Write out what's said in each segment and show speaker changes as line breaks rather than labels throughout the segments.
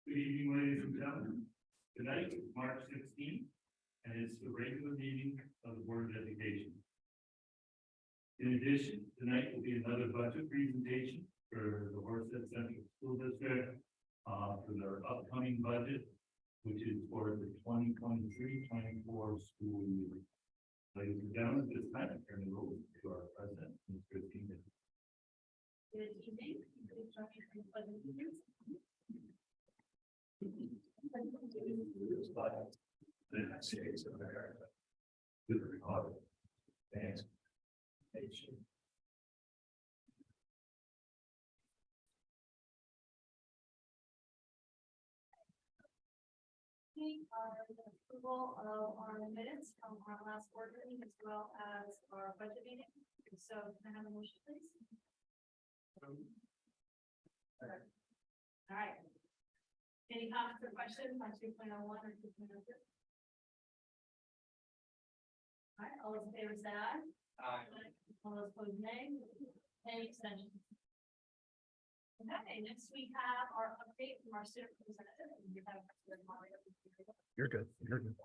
Good evening, ladies and gentlemen. Tonight is March 16th, and it's the regular meeting of the Board of Education. In addition, tonight will be another budget presentation for the Horsehead Central School District for their upcoming budget, which is for the 2023-24 school year. Ladies and gentlemen, this time I turn it over to our president, Ms. Christine.
Good evening. Please join me in the pledge of allegiance.
The United States of America, to the republic, and nation.
The approval of our minutes from our last board meeting as well as our budget meeting. So can I have a motion, please? All right. Any comments or questions on 2.01 or 2.02? All right, all those in favor say aye.
Aye.
All those opposed, nay. Any extensions? Okay, next we have our update from our student representative. We have
You're good. You're good.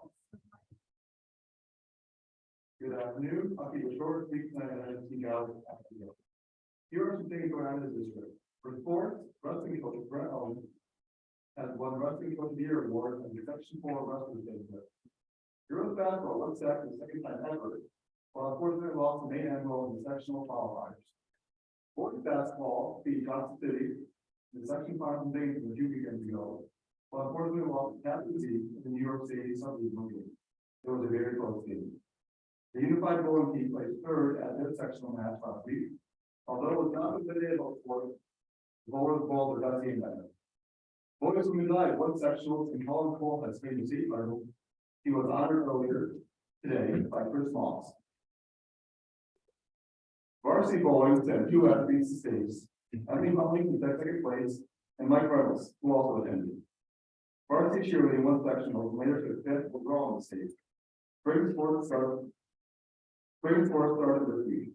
Good afternoon. I'll keep it short, sweet, tonight. I have to speak out. Here are some things going on in the district. For sports, wrestling coach Brett Owens has won Wrestling Coach of the Year award and the Section 4 wrestling championship. Girls basketball looks back for the second time ever, while unfortunately lost the main annual in the sectional qualifiers. Boys basketball beat Johnson City in the section finals games from a few weekends ago, while unfortunately lost to Captain Z in the New York City subdivision game. It was a very close game. The unified bowling team placed third at their sectional match last week. Although it was not a good day about sport, the bowlers bowled their best game that night. Boys from Midnight won sectionals and Colin Cole has made the state level. He was honored earlier today by Chris Moss. Varsity bowling sent 2 athletes to states. Emily Huntley in second place, and Mike Reynolds, who also attended. Varsity cheerleading won sectionals and later took 5th overall in the state. Spring sports started this week.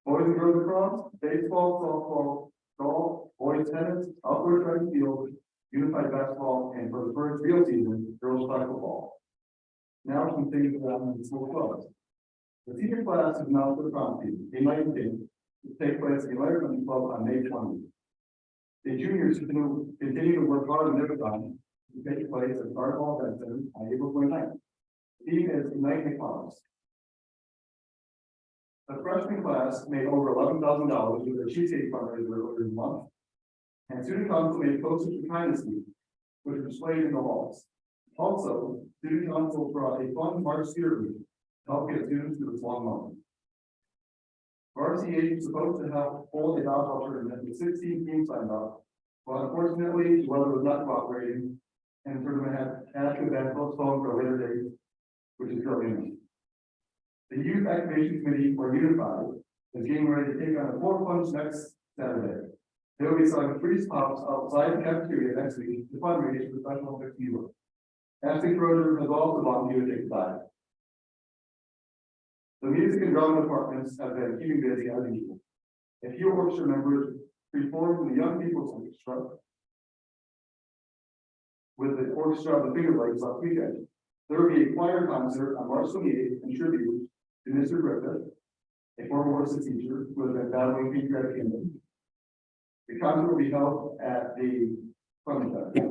Boys and girls lacrosse, baseball, softball, golf, boys tennis, outdoor track and field, unified basketball, and for the first real season, girls flag football. Now some things that happen in school clubs. The senior class is now for the prom season, a night thing, to take place in the American Club on May 20th. The juniors continue to work hard on their time to take place at Garden Hall Event Center on April 29th. The theme is Ignite the Cause. The freshman class made over $11,000 with their cheesecake fundraiser earlier in the month, and student council made posters for kindness week, which were displayed in the halls. Also, student council brought a fun March Spirit Week to help get students through this long month. Varsity H was supposed to have hold a dodgeball tournament with 16 teams signed up, but unfortunately, the weather was not cooperating, and the tournament had to have been postponed for a later date, which is currently. The Youth Activation Committee, or Unified, is getting ready to take on a 4 punch next Saturday. They will be selling free pops outside the cafeteria next week to fundraise for Special Olympics Europe. Ashley Schroeder has also volunteered to take part. The music and drama departments have been keeping busy as usual. A few orchestra members performed from the Young People's Orchestra with the orchestra of the Finger Lakes last weekend. There will be a choir concert on March 28th in tribute to Mr. Griffith, a former horses teacher who has been battling pancreatic cancer. The concert will be held at the Fun Center.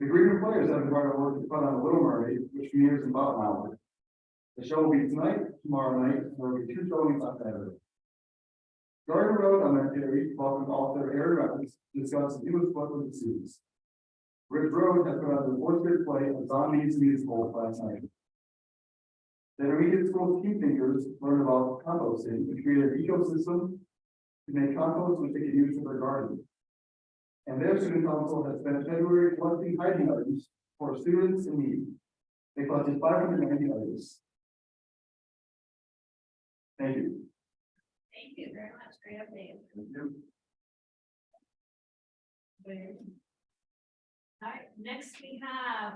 The Greener Players have been hard at work to put on a Little Mermaid, which premieres in about an hour. The show will be tonight, tomorrow night, and there will be 2 showings on Saturday. Gardner Road Elementary welcomed author Aaron Reynolds to discuss the newest book with the students. Ridge Road has put on the 4th grade play of Zombies Musical last night. The intermediate school team thinkers learned about composting and create an ecosystem to make compost which they can use in their garden. And their student council has spent February collecting hygiene items for students in need. They collected 590 items. Thank you.
Thank you very much. Great update.
Thank you.
All right, next we have,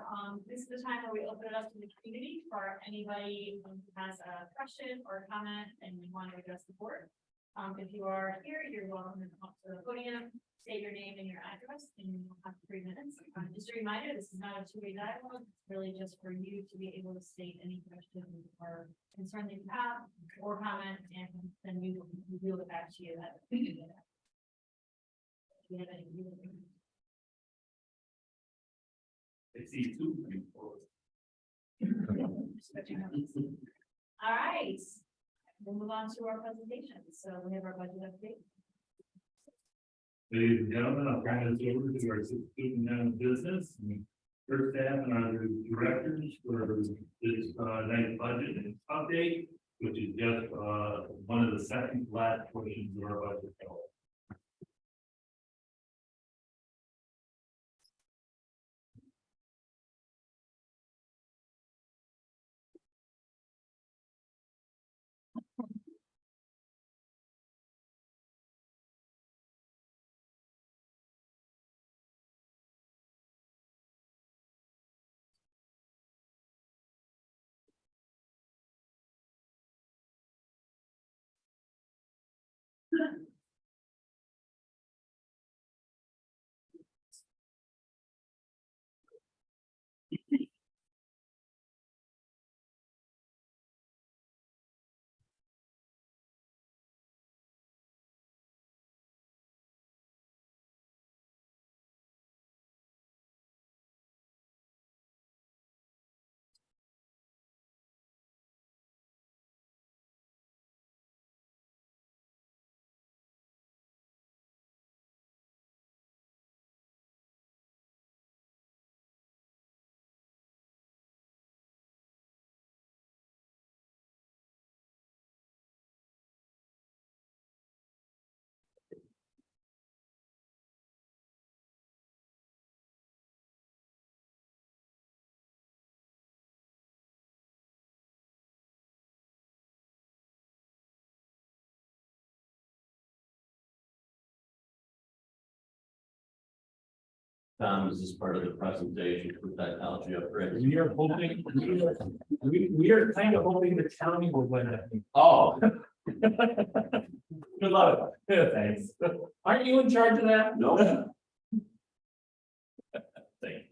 this is the time where we open it up to the community for anybody who has a question or a comment and you want to address the board. If you are here, you're welcome to come up to the podium, state your name and your address, and you'll have 3 minutes. Just a reminder, this is not a two-way dialogue, it's really just for you to be able to state any questions or concern that you have, or comment, and then we will get back to you. Do you have any?
I see 2 coming forward.
All right, we'll move on to our presentation. So we have our budget update.
Ladies and gentlemen, I'll turn this over to our superintendent of business. And first staff and our directors for this next budget update, which is just one of the second last portions of our budget.
Tom, is this part of the presentation for technology upgrades?
We are hoping, we are kind of hoping the county will win it.
Oh,
Good luck. Yeah, thanks. Aren't you in charge of that?
no.
Thank you.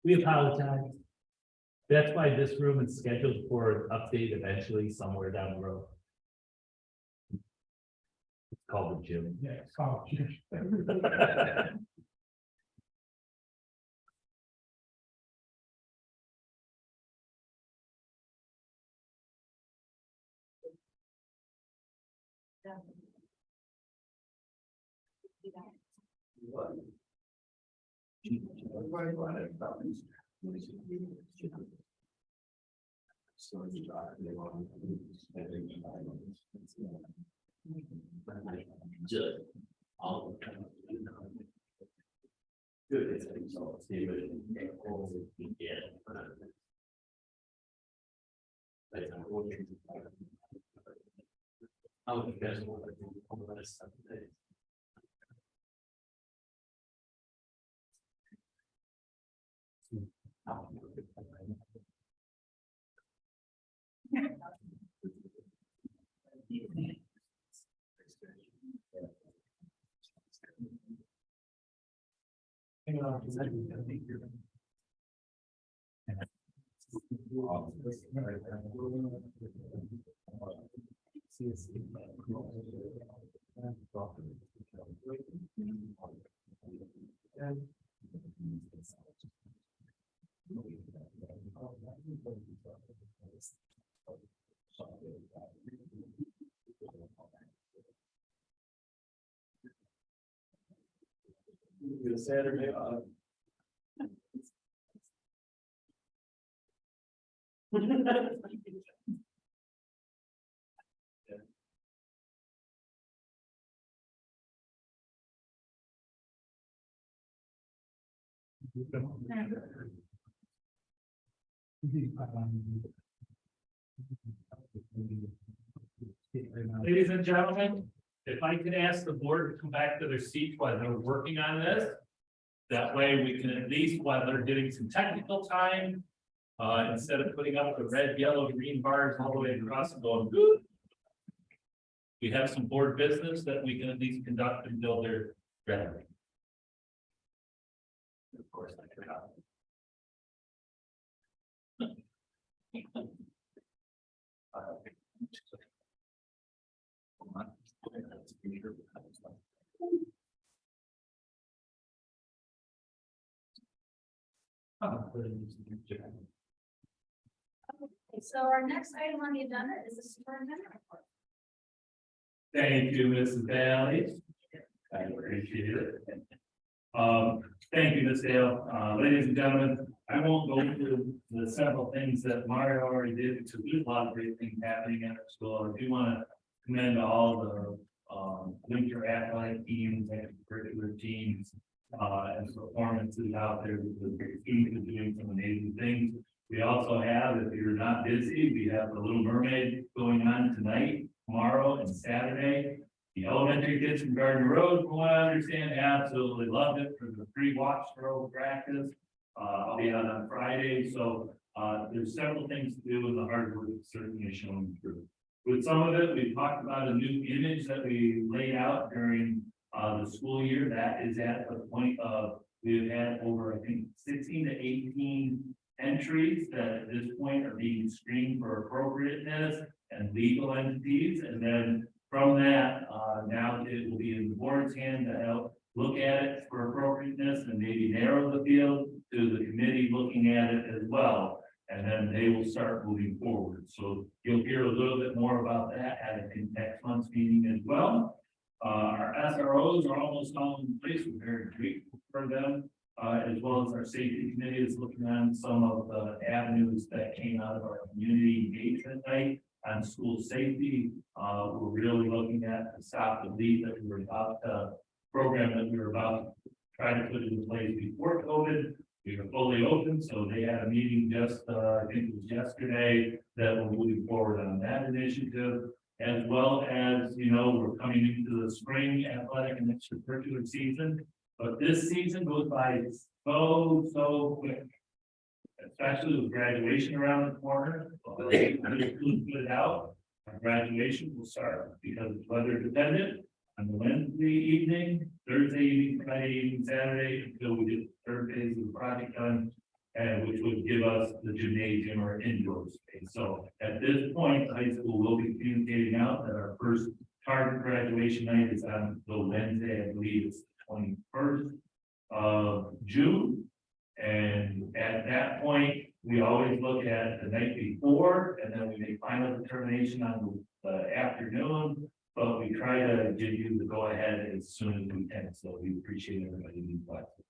We apologize. That's why this room is scheduled for an update eventually somewhere down the road. It's called the gym. Yeah, it's called the gym.
Good. So, Steve,
Saturday. Ladies and gentlemen, if I could ask the board to come back to their seats while they're working on this. That way we can at least, while they're getting some technical time, instead of putting up the red, yellow, green bars all the way across and going good. We have some board business that we can at least conduct until they're ready. Of course, I forgot.
Okay, so our next item on the agenda is the superintendent report.
Thank you, Mrs. Bailey. I appreciate it. Thank you, Ms. Dale. Ladies and gentlemen, I won't go through the several things that Mario already did, because there's a lot of great things happening at our school. I do want to commend all the winter athletic teams and curricular teams and performances out there. The students are doing some amazing things. We also have, if you're not busy, we have the Little Mermaid going on tonight, tomorrow, and Saturday. The elementary kids from Gardner Road, from what I understand, absolutely loved it for the free watch throw practice. I'll be out on Friday, so there's several things to do, and the hard work is certainly showing through. With some of it, we talked about a new image that we laid out during the school year. That is at the point of, we've had over, I think, 16 to 18 entries that at this point are being screened for appropriateness and legal entities. And then from that, now it will be in the board's hand to help look at it for appropriateness and maybe narrow the field to the committee looking at it as well. And then they will start moving forward. So you'll hear a little bit more about that at next month's meeting as well. Our SROs are almost all in place. We're very grateful for them, as well as our safety committee is looking on some of the avenues that came out of our community engagement night on school safety. We're really looking at the Stop the Bleed that we were about to program that we were about to try to put into place before COVID. We were fully open, so they had a meeting just, I think it was yesterday, that we're moving forward on that initiative. As well as, you know, we're coming into the spring athletic and extracurricular season, but this season goes by so quick. Especially with graduation around the corner. Put it out, our graduation will start because it's weather dependent on the Wednesday evening, Thursday evening, Friday evening, Saturday, until we get the third phase of the project done. And which would give us the gymnasium or indoor space. So at this point, high school will be communicating out that our first target graduation night is on the Wednesday, I believe it's the 21st of June. And at that point, we always look at the night before, and then we make final determination on the afternoon. But we try to give you the go ahead as soon as we can. So we appreciate everybody being flexible.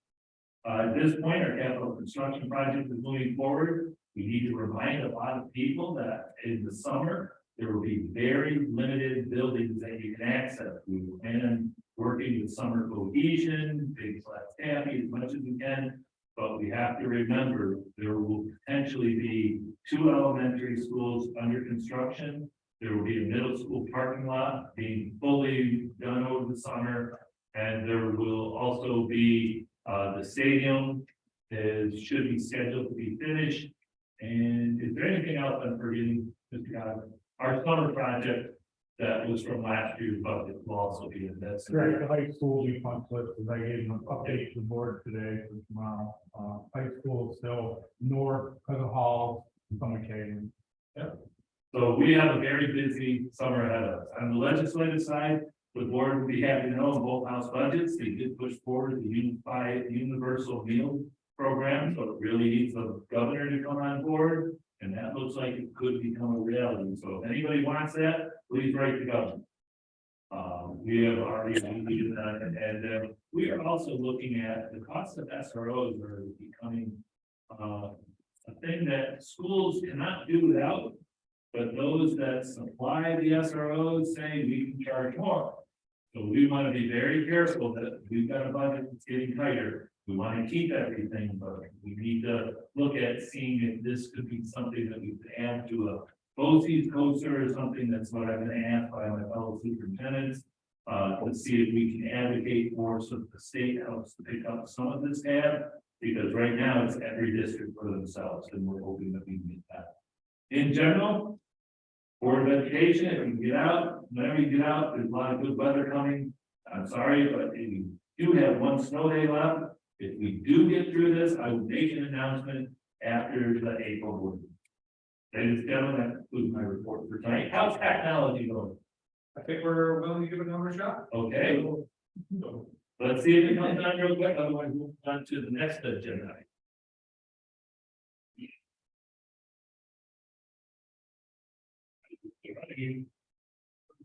At this point, our capital construction project is moving forward. We need to remind a lot of people that in the summer, there will be very limited buildings that you can access. We will plan on working with summer cohesion, big flat staffing as much as we can. But we have to remember, there will potentially be 2 elementary schools under construction. There will be a middle school parking lot being fully done over the summer. And there will also be the stadium should be scheduled to be finished. And is there anything else I'm forgetting, Mr. Godwin? Our summer project that was from last year's budget will also be in this.
Right, the high school we conflict, because I gave them an update to the board today for tomorrow. High school is still north of the hall, some occasion.
So we have a very busy summer ahead of us. On the legislative side, The board would be happy to know in both house budgets, they did push forward the universal meal program, so it really needs the governor to come on board. And that looks like it could become a reality, so if anybody wants that, please write the governor. We have already needed that, and we are also looking at the cost of SROs are becoming a thing that schools cannot do without. But those that supply the SROs say we can charge more. So we want to be very careful that we've got a budget that's getting tighter. We want to keep everything, but we need to look at seeing if this could be something that we could add to a BOCES coaster or something. That's what I've been asked by my fellow superintendents. To see if we can advocate for so that the state helps to pick up some of this tab. Because right now it's every district for themselves, and we're hoping that we can get that. In general, Board of Education, if you can get out, whenever you get out, there's a lot of good weather coming. I'm sorry, but if you do have one snow day left, if we do get through this, I will make an announcement after the April board meeting. Ladies and gentlemen, that concludes my report for tonight. How's technology going?
I think we're willing to give it another shot.
Okay. Let's see if it comes on real quick, otherwise we'll move on to the next agenda.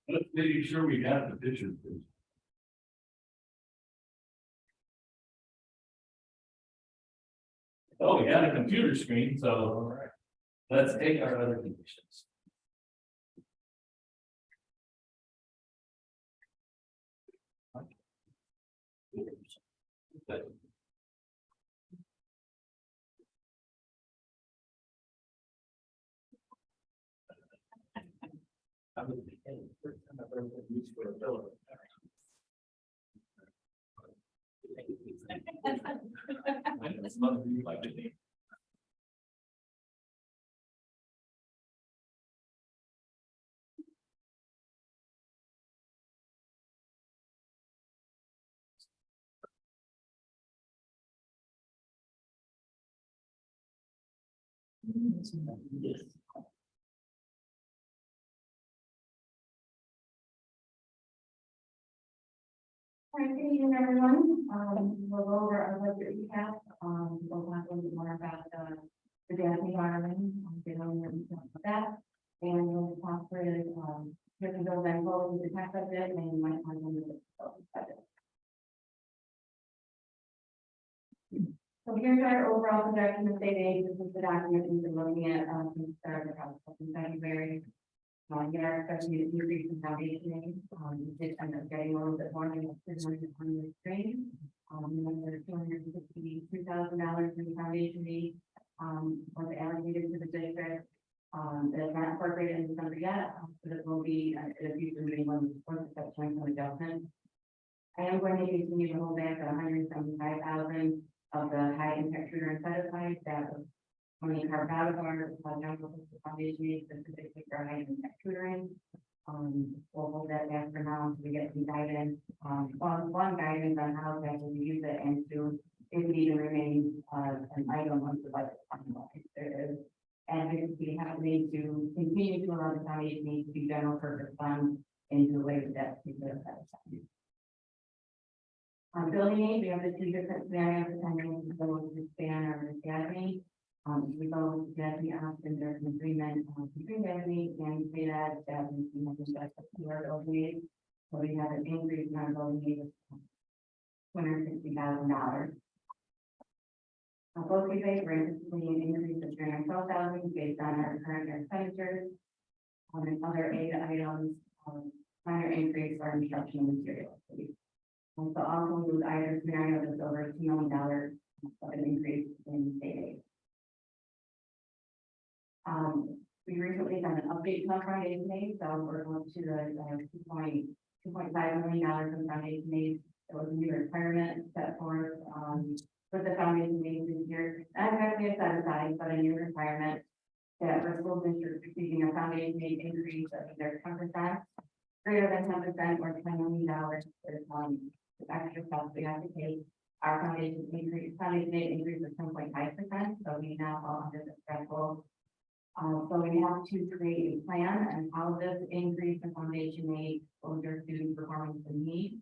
Let's make sure we got the picture. Oh, we got a computer screen, so all right. Let's take our other conditions. Yes.
Hi, good evening, everyone. We'll go over our budget recap. We'll talk a little bit more about the Daphne Garland, get a little more detail about that. And we'll talk through, different bills and goals with the tax budget, and you might want to look at the budget. So here's our overall projection of state aid. This is the document we've been looking at, since the start of the process in February. Here, especially the increase in foundation aid, we did end up getting a little bit more than on the screen. There's $262,000 in foundation aid, was allocated to the district. That's not incorporated in the number yet, but it will be at a future meeting when the September adjustment. I am going to continue to hold back $175,000 of the high impact shooter and set aside that was only carved out of our general foundation aid specifically for high impact tutoring. We'll hold that back for now until we get some guidance, one guidance on how that will use it, and to if it even remains an item once the budget finalized. There is advocacy happening to continue to allow the foundation aid to be general purpose funds into the way that particular set aside. On building aid, we have the two different scenarios depending on the span or the academy. We go with Jasmine Austin, there's an agreement between Jasmine and say that Jasmine mentioned that to our building aid. So we have an increase in our building aid of $260,000. Both these aids, we're anticipating an increase of $312,000 based on our current expenditures. And other aid items, minor increase for instructional materials. So also include either scenario that's over $2 million of an increase in state aid. We recently done an update to our foundation aid, so we're going to the $2.5 million in foundation aid. It was a new requirement set forth with the foundation aid this year. Not exactly a set aside, but a new requirement that for school districts receiving a foundation aid increase of either 10%, greater than 10%, or $10 million with extra costs we have to pay. Our foundation aid increase of 10.5%. So we now fall under the threshold So we have to create a plan and how this increase in foundation aid older student performance and needs.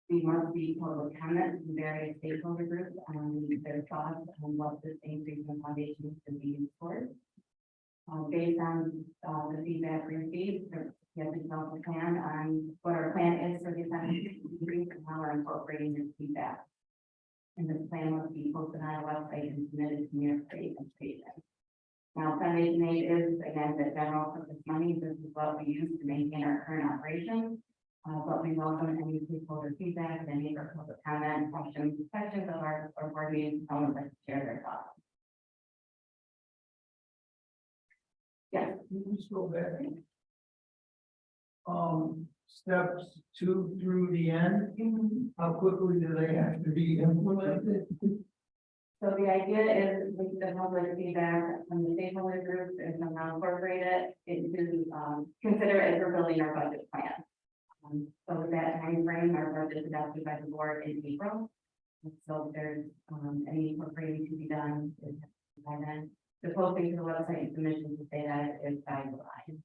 We must be public comment from various stakeholder groups on their thoughts on what this increase in foundation should be used for. Based on the feedback received, we have to develop a plan on what our plan is for the foundation increase and how we're incorporating this feedback. And this plan must be posted on our website and submitted to New York State Education. Now, foundation aid is, again, the general purpose money. This is what we use to maintain our current operations. But we welcome any stakeholder feedback and any public comment, questions of our board meetings, someone would like to share their thoughts. Yes.
You can just go back. Steps 2 through the end, how quickly do they have to be implemented?
So the idea is with the public feedback from the stakeholder groups and somehow incorporate it into, consider it as we're building our budget plan. So with that time frame, our budget is adopted by the board in April. So if there's any incorporating to be done by then, the posting to the website and submission to say that is by July.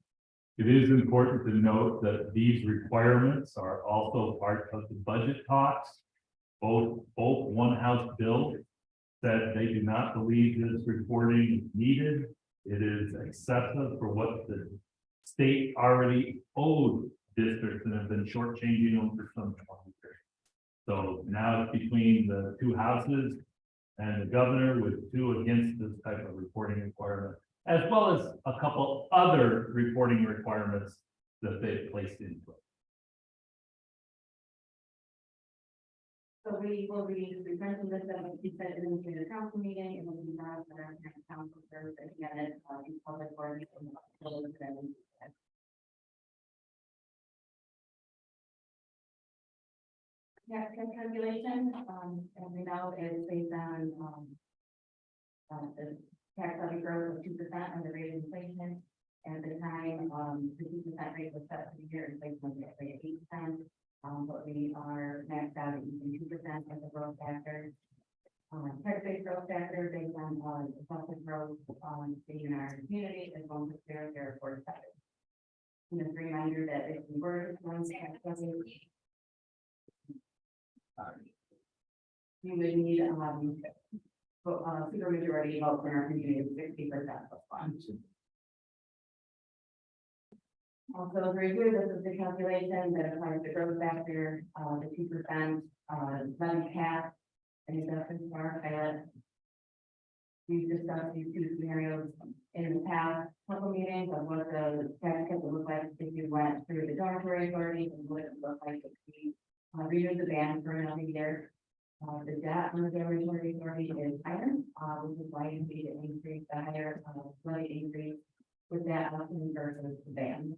It is important to note that these requirements are also part of the budget talks. Both one House bill said they do not believe this reporting is needed. It is excessive for what the state already owed districts and have been shortchanging them for some 20 years. So now it's between the two houses and the governor with 2 against this type of reporting requirement, as well as a couple other reporting requirements that they've placed into it.
So we will be presenting this at the council meeting, and we'll be brought to our council first, again, it's public board meeting. Yeah, calculation, as we know, is based on, the tax levy growth of 2% on the rate of inflation. At the time, the 2% rate was set for the year, inflation was at 8%. But we are maxed out at using 2% as a growth factor. Tax-based growth factor based on, effective growth, in our community, as well as their report factor. And just a reminder that if we were to run tax levy, you would need super majority vote from our community of 60% of funds. Also, to review, this is the calculation that applies the growth factor, the 2% levy cap, and adjustments for our pilot. We've discussed these 2 scenarios in the past couple meetings of what the tax cut would look like if you went through the dormitory authority and what it would look like if we renewed the ban for another year. The debt from the dormitory authority is higher, which is why you need to increase the higher levy increase with that option versus the ban.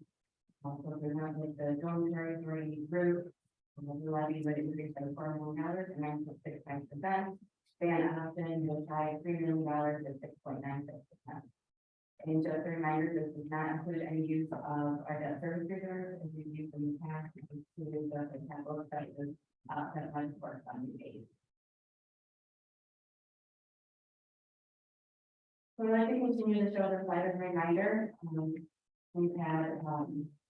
So if we went with the dormitory authority group, the levy would increase by $4 million and then 6.9%. Ban option will try $3 million at 6.96%. And just a reminder, this does not include any use of our debt service reserve as we've used in the past, including the capital expenses that funds for funding aid. So I'd like to continue to show the slide as a reminder. We've had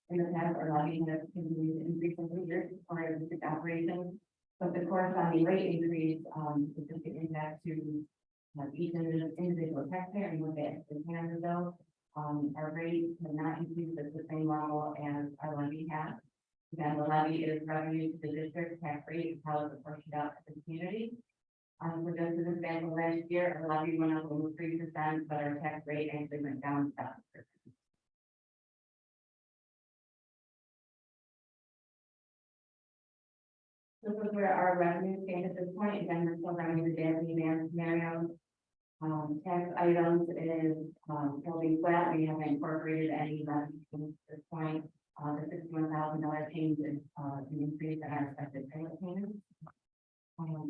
in the past our levy has continued to increase over the years for our district operations, but the corresponding rate increase is just the impact to each individual taxpayer and what they actually can result. Our rates have not increased at the same level as our levy has. Again, the levy is revenue to the district, tax rate is how it's apportioned out to the community. For just an example, last year our levy went up almost 3%, but our tax rate actually went down 7%. This is where our revenue stands at this point. Again, we're still running the daily demand scenario. Tax items is holding flat. We haven't incorporated any revenue at this point. The $61,000 change is an increase in our expected payment payments.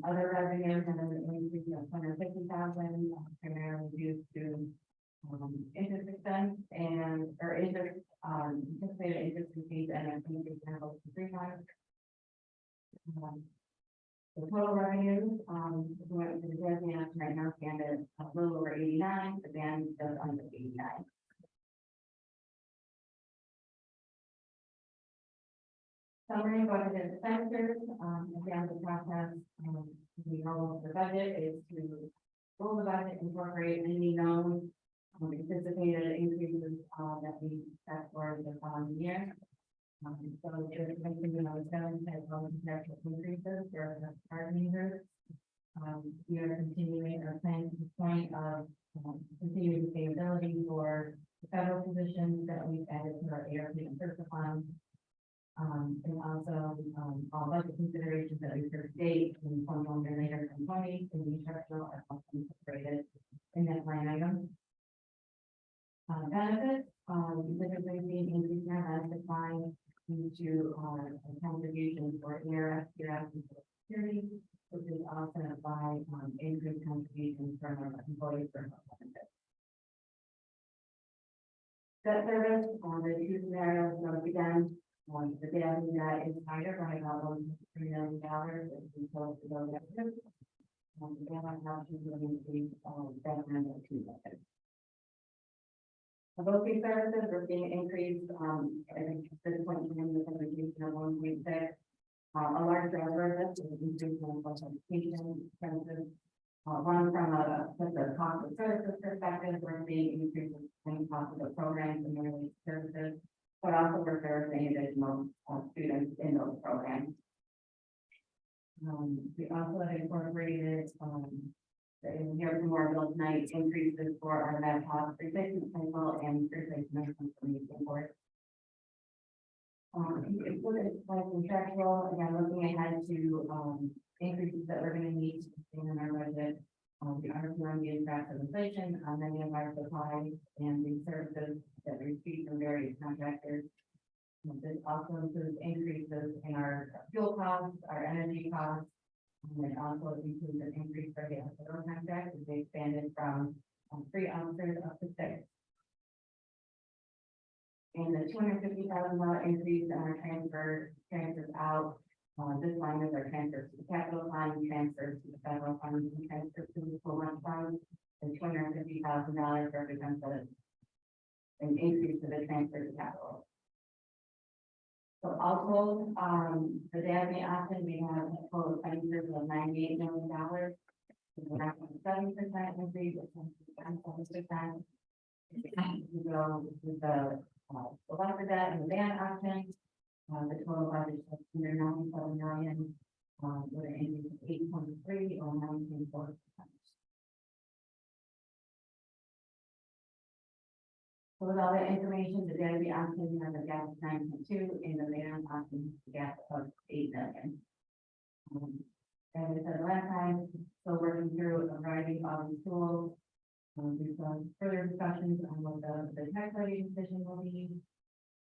Other revenue has an increase of $150,000, primarily due to interest expense and or interest anticipated interest receipts and an increase in both the the total revenues, if we went to the designated right now stand at a little over 89, the band just under 89. Summary of budget expenditures, again, the process, we know the budget is to roll the budget, incorporate any known anticipated increases, that we set for the following year. So there's something that I was telling you, as well as natural increases for the carbon users. We are continuing our plan to the point of, continuing sustainability for the federal positions that we've added to our ARP and FERPA funds. And also, all budget considerations that we first date in 21 year later from 20 and the instructional are also incorporated in that line item. Benefits, typically being increased in our benefit line due to contributions for air, and security, which is offset by increased contributions from our employees for health benefits. Debt service, the two scenarios, once again, the debt that is higher by about $3 million as we close to those deficits. Again, our options will increase debt and $2 million. Both these services are being increased, I think at this point in time, with a reduction of 1.6. A large driver of this is an increase in special education expenses. One from just a cost of services perspective, we're seeing increases in cost of the programs and related services, but also we're servicing additional students in those programs. We also have incorporated here from more bill tonight increases for our laptop replacement cycle and replacement from the board. It's like contractual, again, looking ahead to increases that we're going to need to sustain in our budget. We are going to be impacts of inflation on many of our supplies and the services that we receive from various contractors. This also includes increases in our fuel costs, our energy costs. And it also includes an increase for the federal contract as they expanded from 3 officers up to 6. And the $250,000 increase in our transfers out. This line is our transfers to the capital fund, transfers to the federal fund, and transfers to the school lunch fund. And $250,000 represents an increase to the transfer to capital. So also, the DASME option, we have a total expenditures of $98 million. 7% increase, 7%. We go with the lesser debt and the ban option. The total budget is $197 million, with an increase of 8.3 or 9.4%. So with all that information, the daily option has a gap of 9.2 and the ban option has a gap of 8 million. And we said last time, still working through a variety of tools. We've done further discussions on what the tax levy decision will be.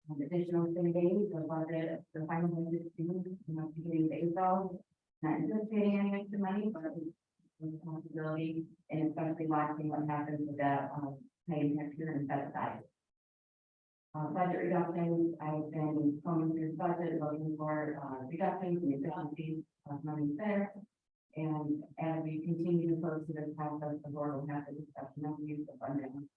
Additional days of budget, the final budget due, beginning of April. Not anticipating any extra money, but responsibility, and especially watching what happens with that paying next year and set aside. Budget reductions, I've been combing through the budget, looking for reductions and efficiencies of money there. And as we continue to close to this process, the board will have the discussion of use of funding.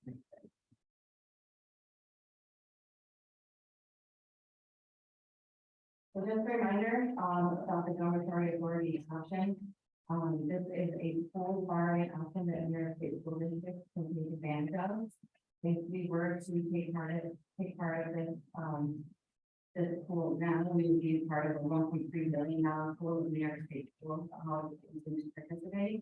So just a reminder about the dormitory authority option. This is a full borrowing option that New York State School District can take advantage of. If we were to take part of this, this pool now, we would be part of a $1.3 billion pool of New York State schools to participate.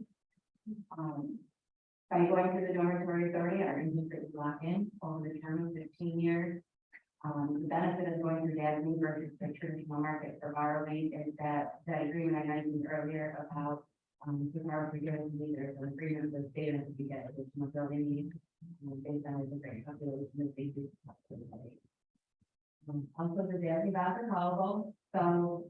By going through the dormitory authority, our interest rate is locked in over the term of 15 years. The benefit of going through DASME versus the traditional market for borrowing is that agreement I mentioned earlier about with our forgiveness leaders, an agreement with the state and we get additional building needs based on the different population that they do. Also, the DASME bonds are callable, so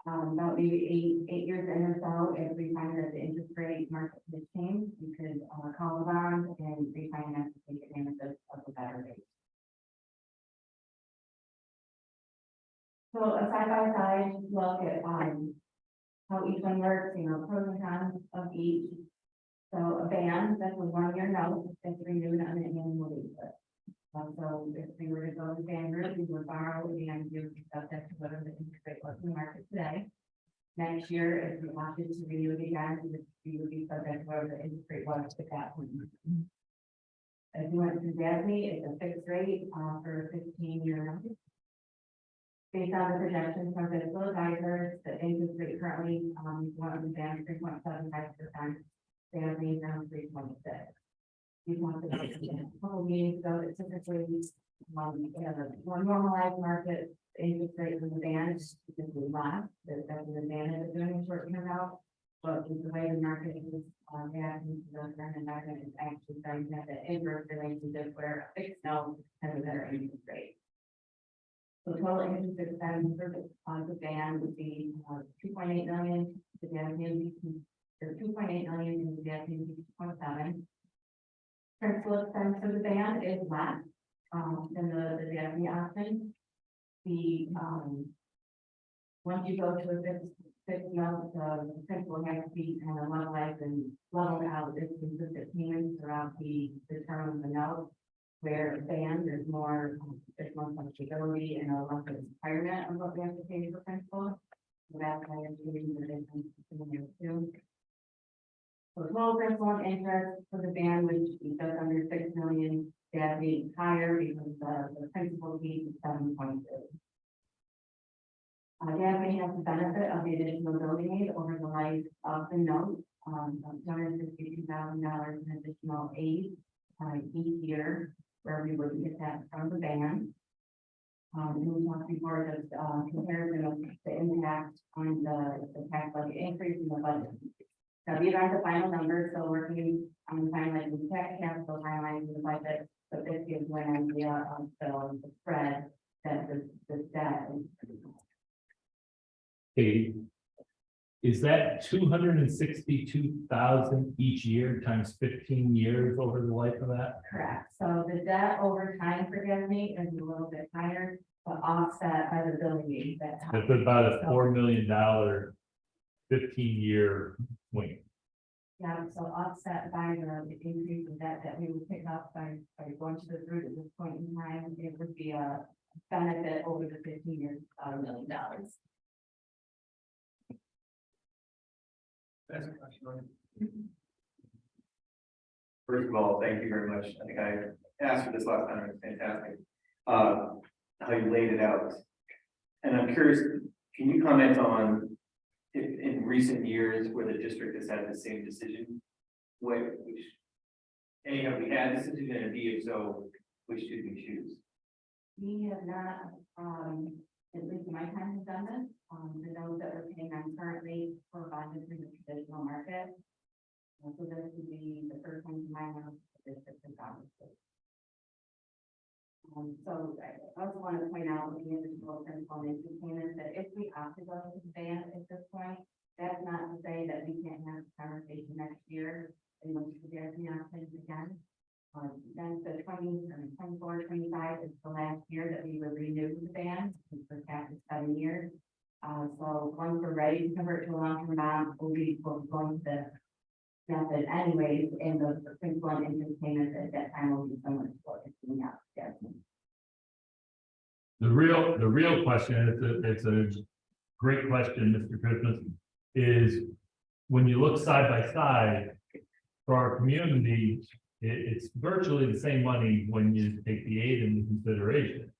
about maybe eight years in or so, if we find that the interest rate market has changed, we could call the bond and refinance to take advantage of the better rate. So a side-by-side look at how each one works, pros and cons of each. So a ban, that's a 1-year note, that's renewed on an annual basis. So if we were to go to ban route, we would borrow and you subject to whatever the interest rate was next year, if we wanted to renew it again, we would be subject to whatever the interest rate was at that point. If you went to Disney, it's a fixed rate, for 15-year. Based on the projections from fiscal advisors, the interest rate currently, one of them 3.75%, Disney is around 3.6. We talked about it a couple meetings ago, that typically, in a more normalized market, the interest rate in the band is typically less, that's an advantage of doing a short-term out. But with the way the market is, reacting to the current environment, is actually starting to have that inverse relationship where a fixed note has a better interest rate. So total interest expense for the band would be 2.8 million, the Japanese, or 2.8 million in the Japanese 2.7. Principal expense for the band is less than the Japanese option. The once you go to a fixed note, the principal has to be kind of levelized and leveled out with consistent payments throughout the term of the note. Where band is more, there's more flexibility and a less requirement of what we have to pay for principal. So that's why I'm doing the difference between the two. So total principal and interest for the band, which is just under 6 million, that be higher because the principal fee is 7.2. Daphne has the benefit of the additional building aid over the life of the note, $252,000 in additional aid each year, where we would get that from the band. And we talked before the comparison of the impact on the tax budget increase in the budget. So these are the final numbers, so working on finalizing the tax cap, so finalizing the budget, but this gives you an idea of the spread that the debt is.
Katie, is that 262,000 each year times 15 years over the life of that?
Correct. So the debt over time for Disney is a little bit higher, but offset by the building aid.
That's about a $4 million 15-year swing.
Yeah, so offset by the increase in debt that we would pick up by going to the route at this point in time, it would be a benefit over the 15 years, $1 million.
First of all, thank you very much. I think I asked for this last time. It's fantastic. How you laid it out. And I'm curious, can you comment on if in recent years where the district has had the same decision? Which A, have we had this decision, and B, if so, which did we choose?
We have not, at least in my time, have done this. The notes that we're paying on currently were bonded through the traditional market. So this would be the first time in my house the district has gone with this. So I also want to point out with the individual principal and interest payments that if we opt to go to the ban at this point, that's not to say that we can't have a conversation next year and look at the options again. Then the 24, 25 is the last year that we will renew the ban for past 7 years. So once we're ready to convert to a long-term bond, we'll going to the method anyways, and the principal and interest payments at that time will be similar to what it's doing now. Yes.
The real question, it's a great question, Mr. Christmas, is when you look side by side for our community, it's virtually the same money when you take the aid into consideration.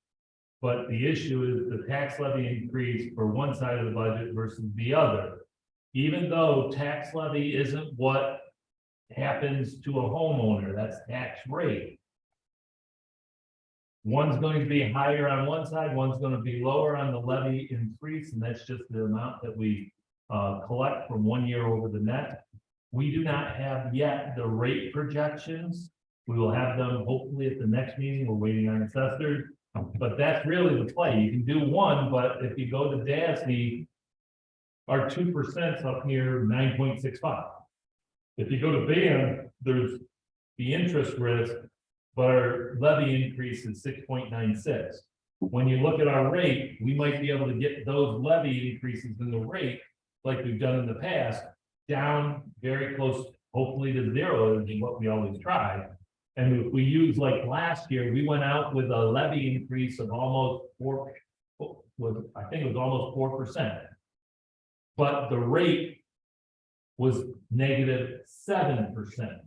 But the issue is the tax levy increase for one side of the budget versus the other. Even though tax levy isn't what happens to a homeowner, that's tax rate. One's going to be higher on one side, one's going to be lower on the levy increase, and that's just the amount that we collect from 1 year over the next. We do not have yet the rate projections. We will have them hopefully at the next meeting. We're waiting on assessors, but that's really the play. You can do one, but if you go to DASNY, our 2% up here 9.65. If you go to BAM, there's the interest risk, but our levy increase is 6.96. When you look at our rate, we might be able to get those levy increases in the rate, like we've done in the past, down very close, hopefully to zero, is what we always try. And if we use like last year, we went out with a levy increase of almost I think it was almost 4%. but the rate was -7%.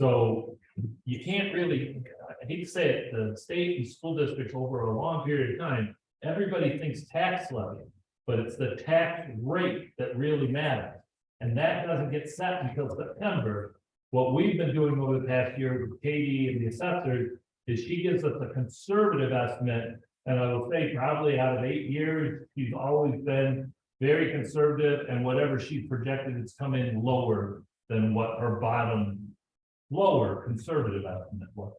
So you can't really, I hate to say it, the state and school districts over a long period of time, everybody thinks tax levy, but it's the tax rate that really matters. And that doesn't get set until September. What we've been doing over the past year with Katie and the assessors is she gives us a conservative estimate. And I will say probably out of 8 years, she's always been very conservative, and whatever she's projected, it's come in lower than what her bottom lower conservative estimate was.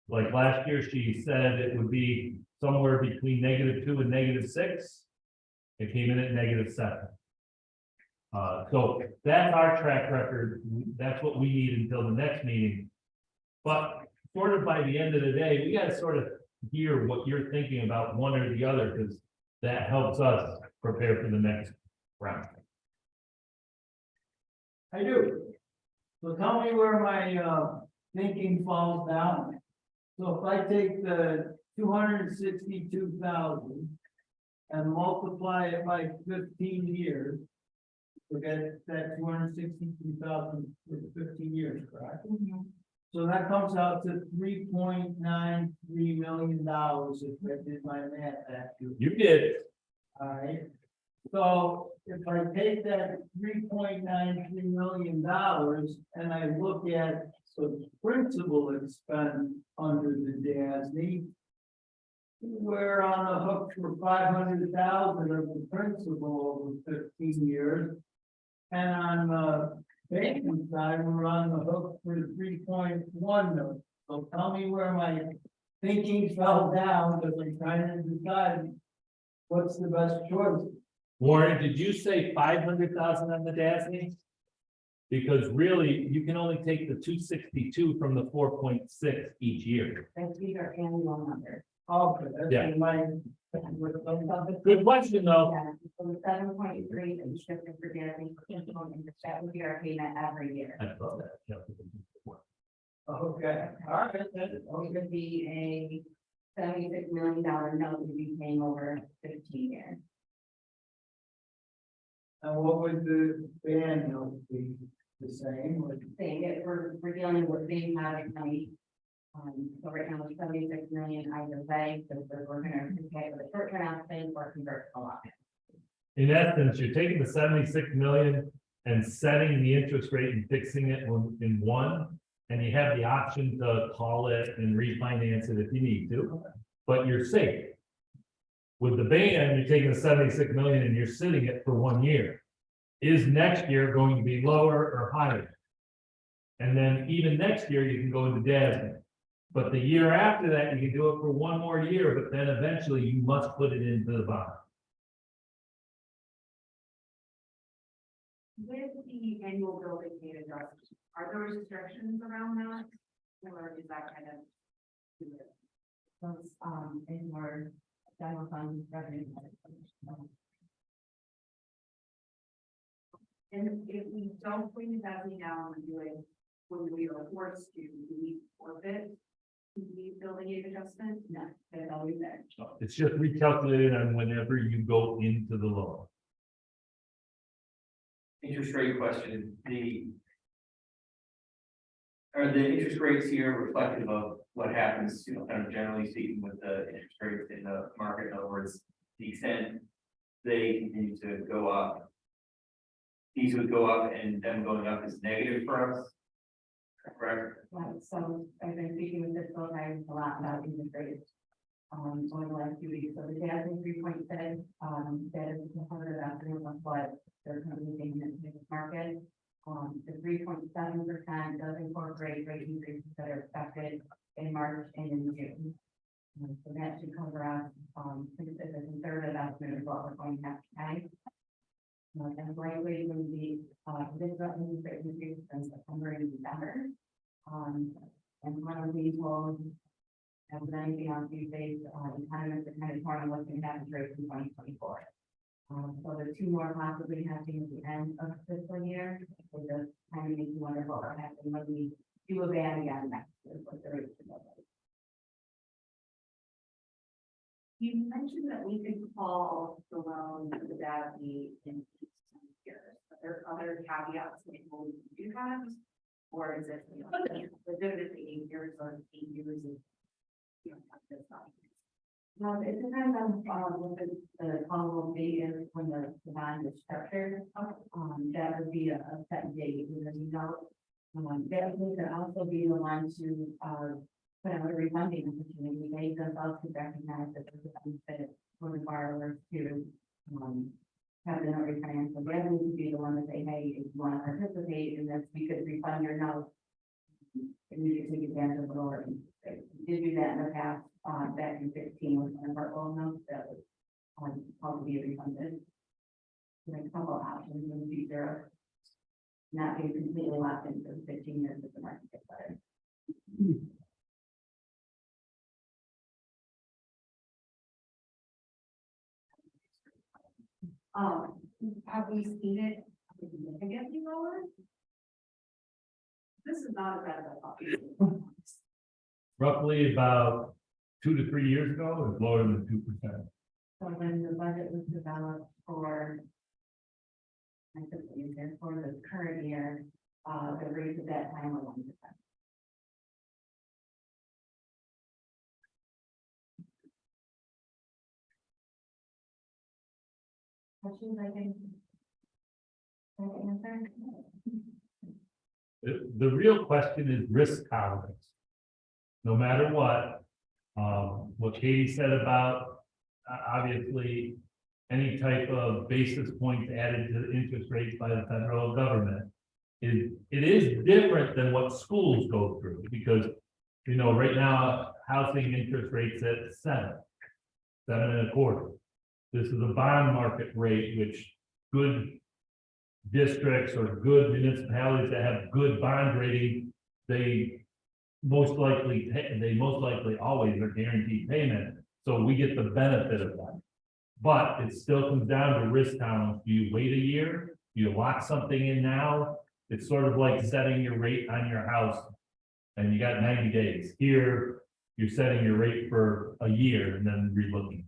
Like last year, she said it would be somewhere between -2 and -6. It came in at -7. So that's our track record. That's what we need until the next meeting. But sort of by the end of the day, we gotta sort of hear what you're thinking about one or the other, because that helps us prepare for the next round.
I do. So tell me where my thinking falls down. So if I take the 262,000 and multiply it by 15 years, we get that 262,000 for 15 years, correct? So that comes out to $3.93 million if I did my math accurately.
You did.
All right, so if I take that $3.93 million and I look at the principal expense under the DASNY, we're on the hook for 500,000 of the principal over 15 years. And on the banking side, we're on the hook for 3.1 million. So tell me where my thinking fell down, because I'm trying to decide what's the best choice.
Warren, did you say 500,000 on the DASNY? Because really, you can only take the 262 from the 4.6 each year.
These are annual numbers.
Okay, that's
Yeah.
my.
Good question, though.
Yeah, so the 7.3 that you shifted for Danny, that would be our payment every year.
I thought that. Yeah.
Okay, all right, then.
It would be a $76 million note we'd be paying over 15 years.
And what would the band note be? The same? Or-
Saying that we're dealing with big amount of money. So right now, it's 76 million either way, so we're gonna pay for the short term outstanding or convert a lot.
In essence, you're taking the 76 million and setting the interest rate and fixing it in one. And you have the option to call it and refinance it if you need to, but you're safe. With the band, you're taking the 76 million and you're sitting it for 1 year. Is next year going to be lower or higher? And then even next year, you can go into DASNY. But the year after that, you can do it for 1 more year, but then eventually you must put it into the bond.
With the annual building data adjustments, are there restrictions around that? Or is that kind of?
Those, in more general fund revenue.
And if we don't bring that down and do it when we are forced to, do we forfeit the building aid adjustment?
No, that's always there.
It's just recalculated on whenever you go into the loan.
Interest rate question, are the interest rates here reflective of what happens, kind of generally speaking with the interest rates in the market? In other words, the extent they continue to go up, these would go up, and them going up is negative for us, correct?
Right, so I've been speaking with this bill guys a lot about interest rates. Over the last 2 weeks, so the data is 3.6, that is a hundred estimate of what they're currently paying in the market. The 3.7% does incorporate rate increases that are expected in March and in June. So that should cover us, since it's a conservative estimate of what we're going to have to pay. And likely when the, this rate increase in September and December. And one of these will, as with anything else these days, economists are kind of torn on what's going to happen to rates in 2024. So there's 2 more possibly happening at the end of the fiscal year. So just kind of makes you wonder what will happen when we do a ban again next year, what the rates will be.
You mentioned that we could call the loan for the DASNY in years. Are there other caveats that people do have? Or is it, you know, legitimately 8 years or 8 years of, you know, this not?
Well, it depends on, what the callable date is when the bond is structured. That would be a set date, you know. That would also be the one to, put out a refunding opportunity. They themselves could recognize that there's a benefit for the borrowers to, have the note refinance. So that would be the one that say, hey, if you want to participate in this, we could refund your note. And we could take advantage of the lower interest rate. We did do that in the past, back in 15 with one of our old notes that was, probably refunded. There's a couple of options in the future. Not being completely locked into 15 years if the market gets better.
Have we seen it significantly lower? This is not as bad as I thought.
Roughly about 2 to 3 years ago, it was lower than 2%.
So when the budget was developed for, for the current year, the rates at that time were 1%. Questions I can answer?
The real question is risk tolerance. No matter what Katie said about, obviously, any type of basis points added to the interest rates by the federal government. It is different than what schools go through, because, you know, right now, housing interest rates at 7.25. This is a bond market rate, which good districts or good municipalities that have good bond rating, they most likely always are guaranteed payment. So we get the benefit of that. But it still comes down to risk tolerance. Do you wait a year? Do you lock something in now? It's sort of like setting your rate on your house and you got 90 days. Here, you're setting your rate for a year and then relooking.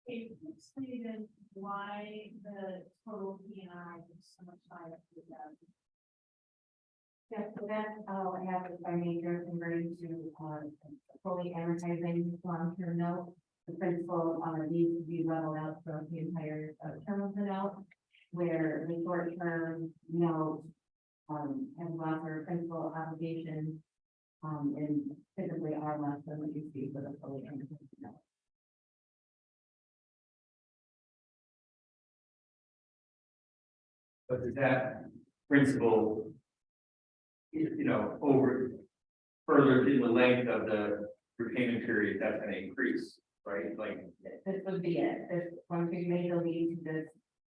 Can you explain why the total P&I is so much higher than that?
Yeah, so that's what happens by major converting to fully amortizing long-term note. The principal needs to be leveled out for the entire term of the note, where the short-term note has longer principal obligations and typically are less than what you see for the fully amortized note.
But does that principle, you know, over further in the length of the repayment period, that's gonna increase, right? Like,
This would be it. This, once we made the lead to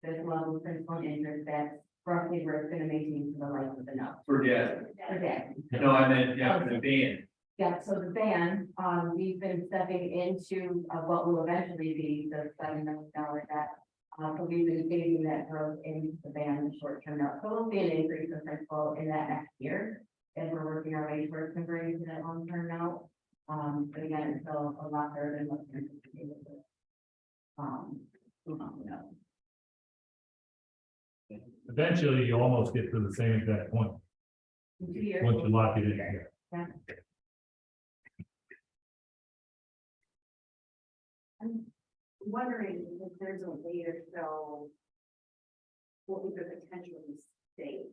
this level of principal and interest, that's roughly where it's gonna maintain for the life of the note.
for debt.
For that.
No, I meant, yeah, for the ban.
Yeah, so the ban, we've been stepping into what will eventually be the $7 million debt. So we've been phasing that growth into the ban short-term note. So we'll see an increase in principal in that next year as we're working our way towards converting to that long-term note. But again, it's still a lot better than what's anticipated.
Eventually, you almost get to the same exact point
In 2 years.
once you lock it in here.
Yeah.
I'm wondering if there's a way to show what we could potentially save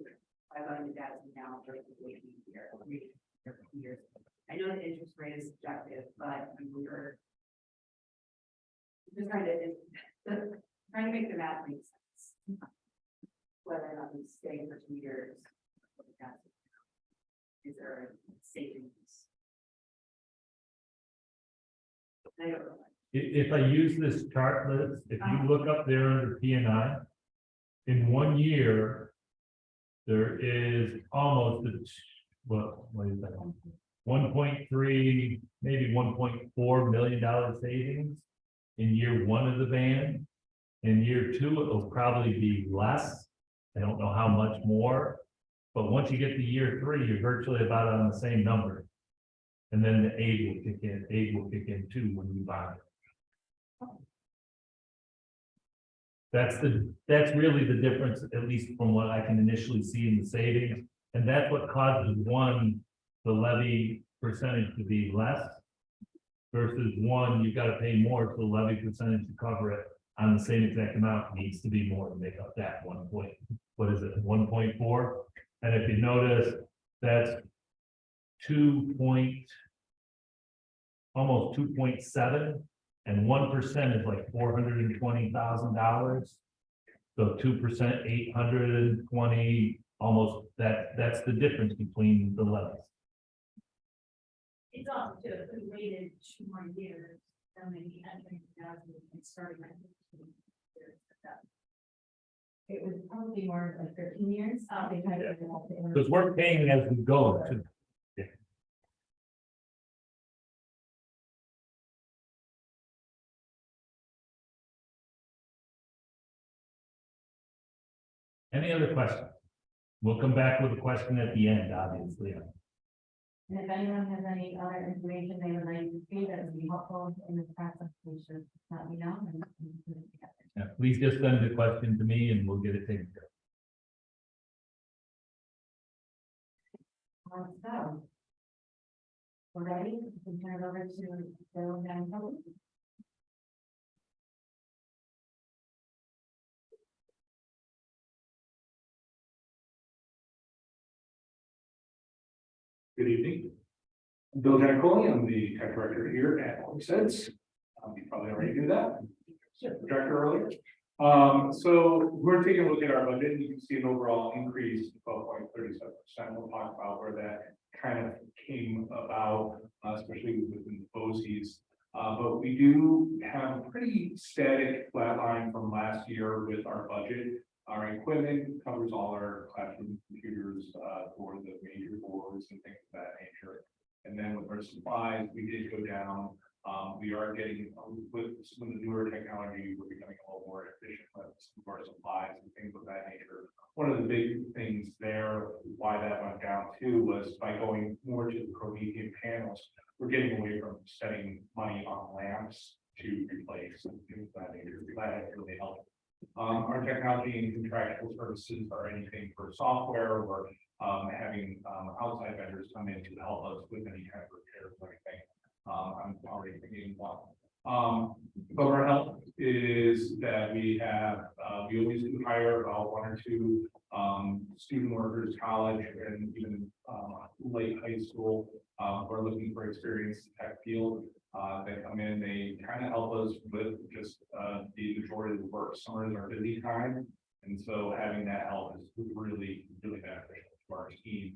by letting the data down during the waiting year. Years. I know the interest rate is subjective, but we were just trying to make the math make sense. Whether or not we stay for 2 years. Is there a savings? I don't know.
If I use this chart, Liz, if you look up there under P&I, in 1 year, there is almost, what is that? 1.3, maybe $1.4 million savings in year 1 of the ban. In year 2, it will probably be less. I don't know how much more, but once you get to year 3, you're virtually about on the same number. And then the aid will kick in. Aid will kick in too when you buy it. That's really the difference, at least from what I can initially see in the savings. And that's what causes one, the levy percentage to be less. Versus one, you've got to pay more, so the levy percentage to cover it on the same exact amount needs to be more to make up that 1.4. And if you notice, that's almost 2.7, and 1% is like $420,000. So 2%, 820, almost that's the difference between the levels.
It's also too, if we waited 2 more years, then maybe entering the thousand and starting at 15 years.
It was probably more like 13 years. They kind of.
Because we're paying as we go to. Any other questions? We'll come back with a question at the end, obviously.
And if anyone has any other information they would like to see that would be helpful in this process, we should let me know. And we can put it together.
Yeah, please just send the question to me and we'll get it taken care of.
So. We're ready, we can turn it over to Bill and Public.
Good evening. I'm Bill Giancoli, I'm the tech director here at HCSD. You probably already knew that. Director earlier. So we're taking a look at our budget, and you can see an overall increase of 12.37%. We'll talk about where that kind of came about, especially within the BOCES. But we do have a pretty static flat line from last year with our budget. Our equipment covers all our classroom computers for the major boards and things of that nature. And then with our supplies, we did go down. We are getting with some of the newer technology, we're becoming a little more efficient with some of our supplies and things of that nature. One of the big things there, why that went down too, was by going more to the Promethean panels, we're getting away from spending money on lamps to replace and things of that nature. That has really helped. Our technology and contractual services are anything for software or having outside vendors come in to help us with any kind of repairs or anything. I'm already thinking one. But our help is that we always do hire about 1 or 2 student workers, college, and even late high school. We're looking for experience in tech field. They come in, they kind of help us with just the majority of the work. Summer is our busy time, and so having that help is really, really beneficial to our team.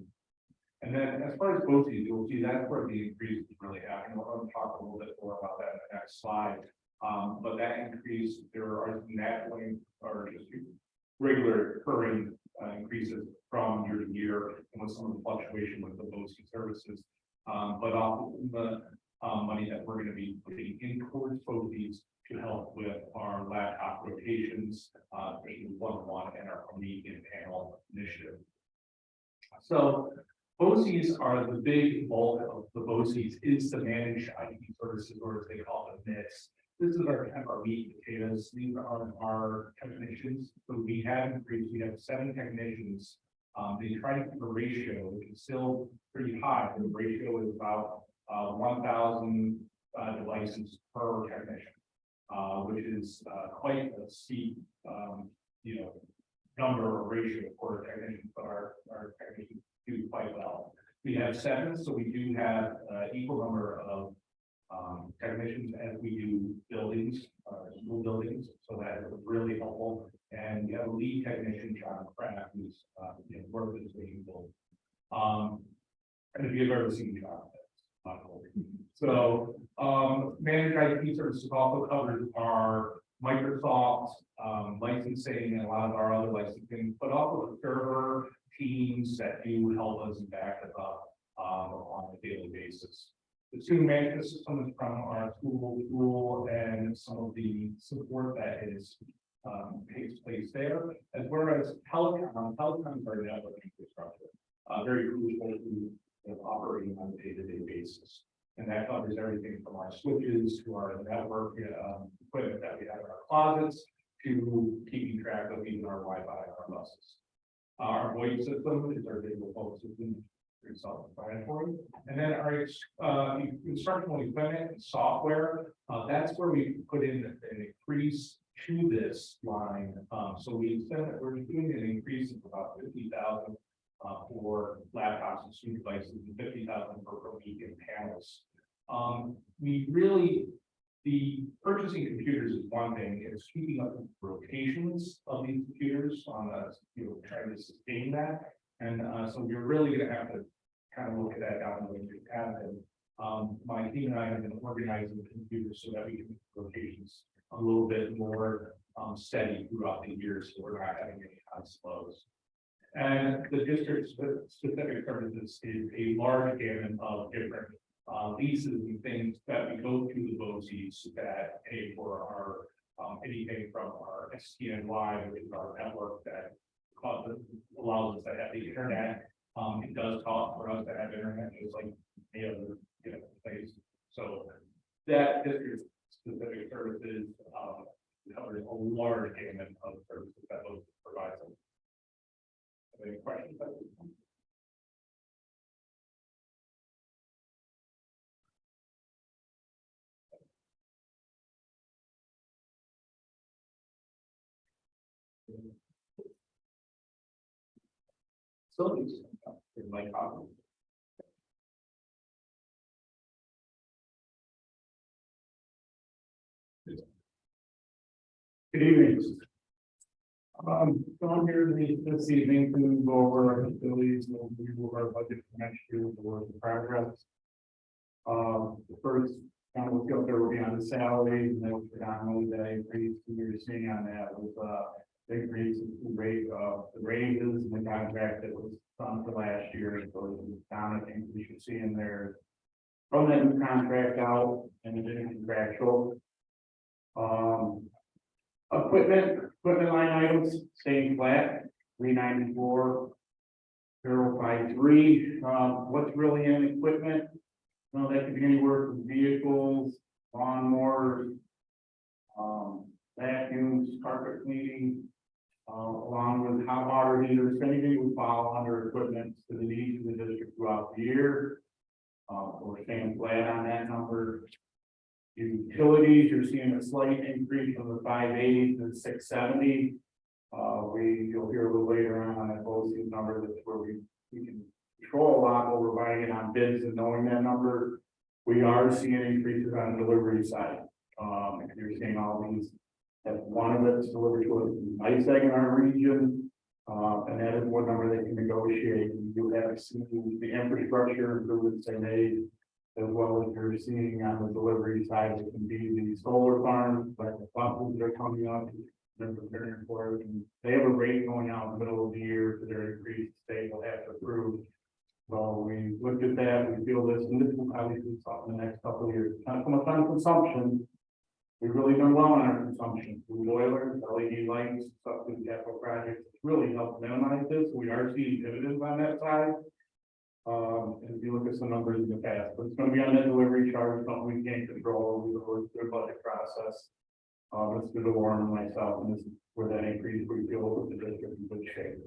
And then as far as BOCES, you'll see that's where the increase is really happening. We're going to talk a little bit more about that in the next slide. But that increase, there are naturally or just regular occurring increases from year to year, and with some of the fluctuation with the BOCES services. But the money that we're going to be putting in towards BOCES to help with our laptop rotations, especially 1-1 and our Promethean panel initiative. So BOCES are the big bulk of the BOCES is the managed IT services, or as they call it, MITs. This is our kind of our meat and potatoes. These are our technicians. So we have increased, we have 7 technicians. They try to keep a ratio, which is still pretty high. The ratio is about 1,000 devices per technician, which is quite a steep, number or ratio for technicians, but our technicians do quite well. We have 7, so we do have equal number of technicians as we do buildings, school buildings, so that is really helpful. And we have a lead technician, John Kraft, who's worked with this being built. And if you've ever seen John, that's not cool. So managed IT services also covers our Microsoft licensing and a lot of our other licensing, but also the server teams that do help us and back us up on a daily basis. The student management system is from our school and some of the support that is takes place there, as well as telecom. Telecom is our network infrastructure, very crucial to operating on a day-to-day basis. And that covers everything from our switches to our network equipment that we have in our closets
to keeping track of even our Wi-Fi on our buses. Our voice system is our digital phone system, it's self-explanatory. And then our instructional equipment and software, that's where we put in an increase to this line. So we said that we're doing an increase of about 50,000 for laptops and student devices and 50,000 per week in panels. We really, the purchasing computers is one thing, it's keeping up with rotations of these computers on trying to sustain that. And so we're really gonna have to kind of look at that down the way we have. And my team and I have been organizing the computers so that we can make rotations a little bit more steady throughout the years, so we're not having any high slows. And the district specific services is a large gamut of different leases and things that we go through the BOCES that pay for our anything from our STNY, which is our network that allows us to have the internet. It does cost for us to have internet, just like any other place. So that district specific services covers a large gamut of services that those provide them. Any questions? So in my comment.
Good evening. So I'm here this evening to go over our facilities and review our budget for next year, the work in progress. The first kind of look up there will be on the salaries, and then predominantly the increase you're seeing on that was the increase in the rate of the raises and the contract that was done for last year. So the down, I think we should see in there from that new contract out and the new contractual. Equipment line items staying flat, 394,053. What's really in equipment? That could be anywhere from vehicles, lawnmowers, vacuums, carpet cleaning, along with hot water heaters. Anything would fall under equipment to the needs of the district throughout the year. We're staying flat on that number. Utilities, you're seeing a slight increase from the 580 to the 670. You'll hear a little later on that BOCES number. That's where we can control a lot, but we're buying it on bids and knowing that number. We are seeing increases on the delivery side. You're seeing all these. That's one of it's delivered to a NICEAG in our region, and that is one number they can negotiate. You have seen the infrastructure improvements they made, as well as you're seeing on the delivery side. It can be the solar farms, like the buses that are coming up, they're preparing for it. And they have a rate going out in the middle of the year for their increased state will have to approve. Well, we looked at that, we feel this, and this will obviously stop in the next couple of years. Not so much on consumption. We've really done well on our consumption. Blue boilers, LED lights, stuff with capital projects, it's really helped minimize this. We are seeing dividends on that side. And if you look at some numbers in the past, but it's going to be on that delivery charge, something we can't control. We work through a budget process. Let's do the Warren and myself, and this is where that increase we feel with the district in good shape.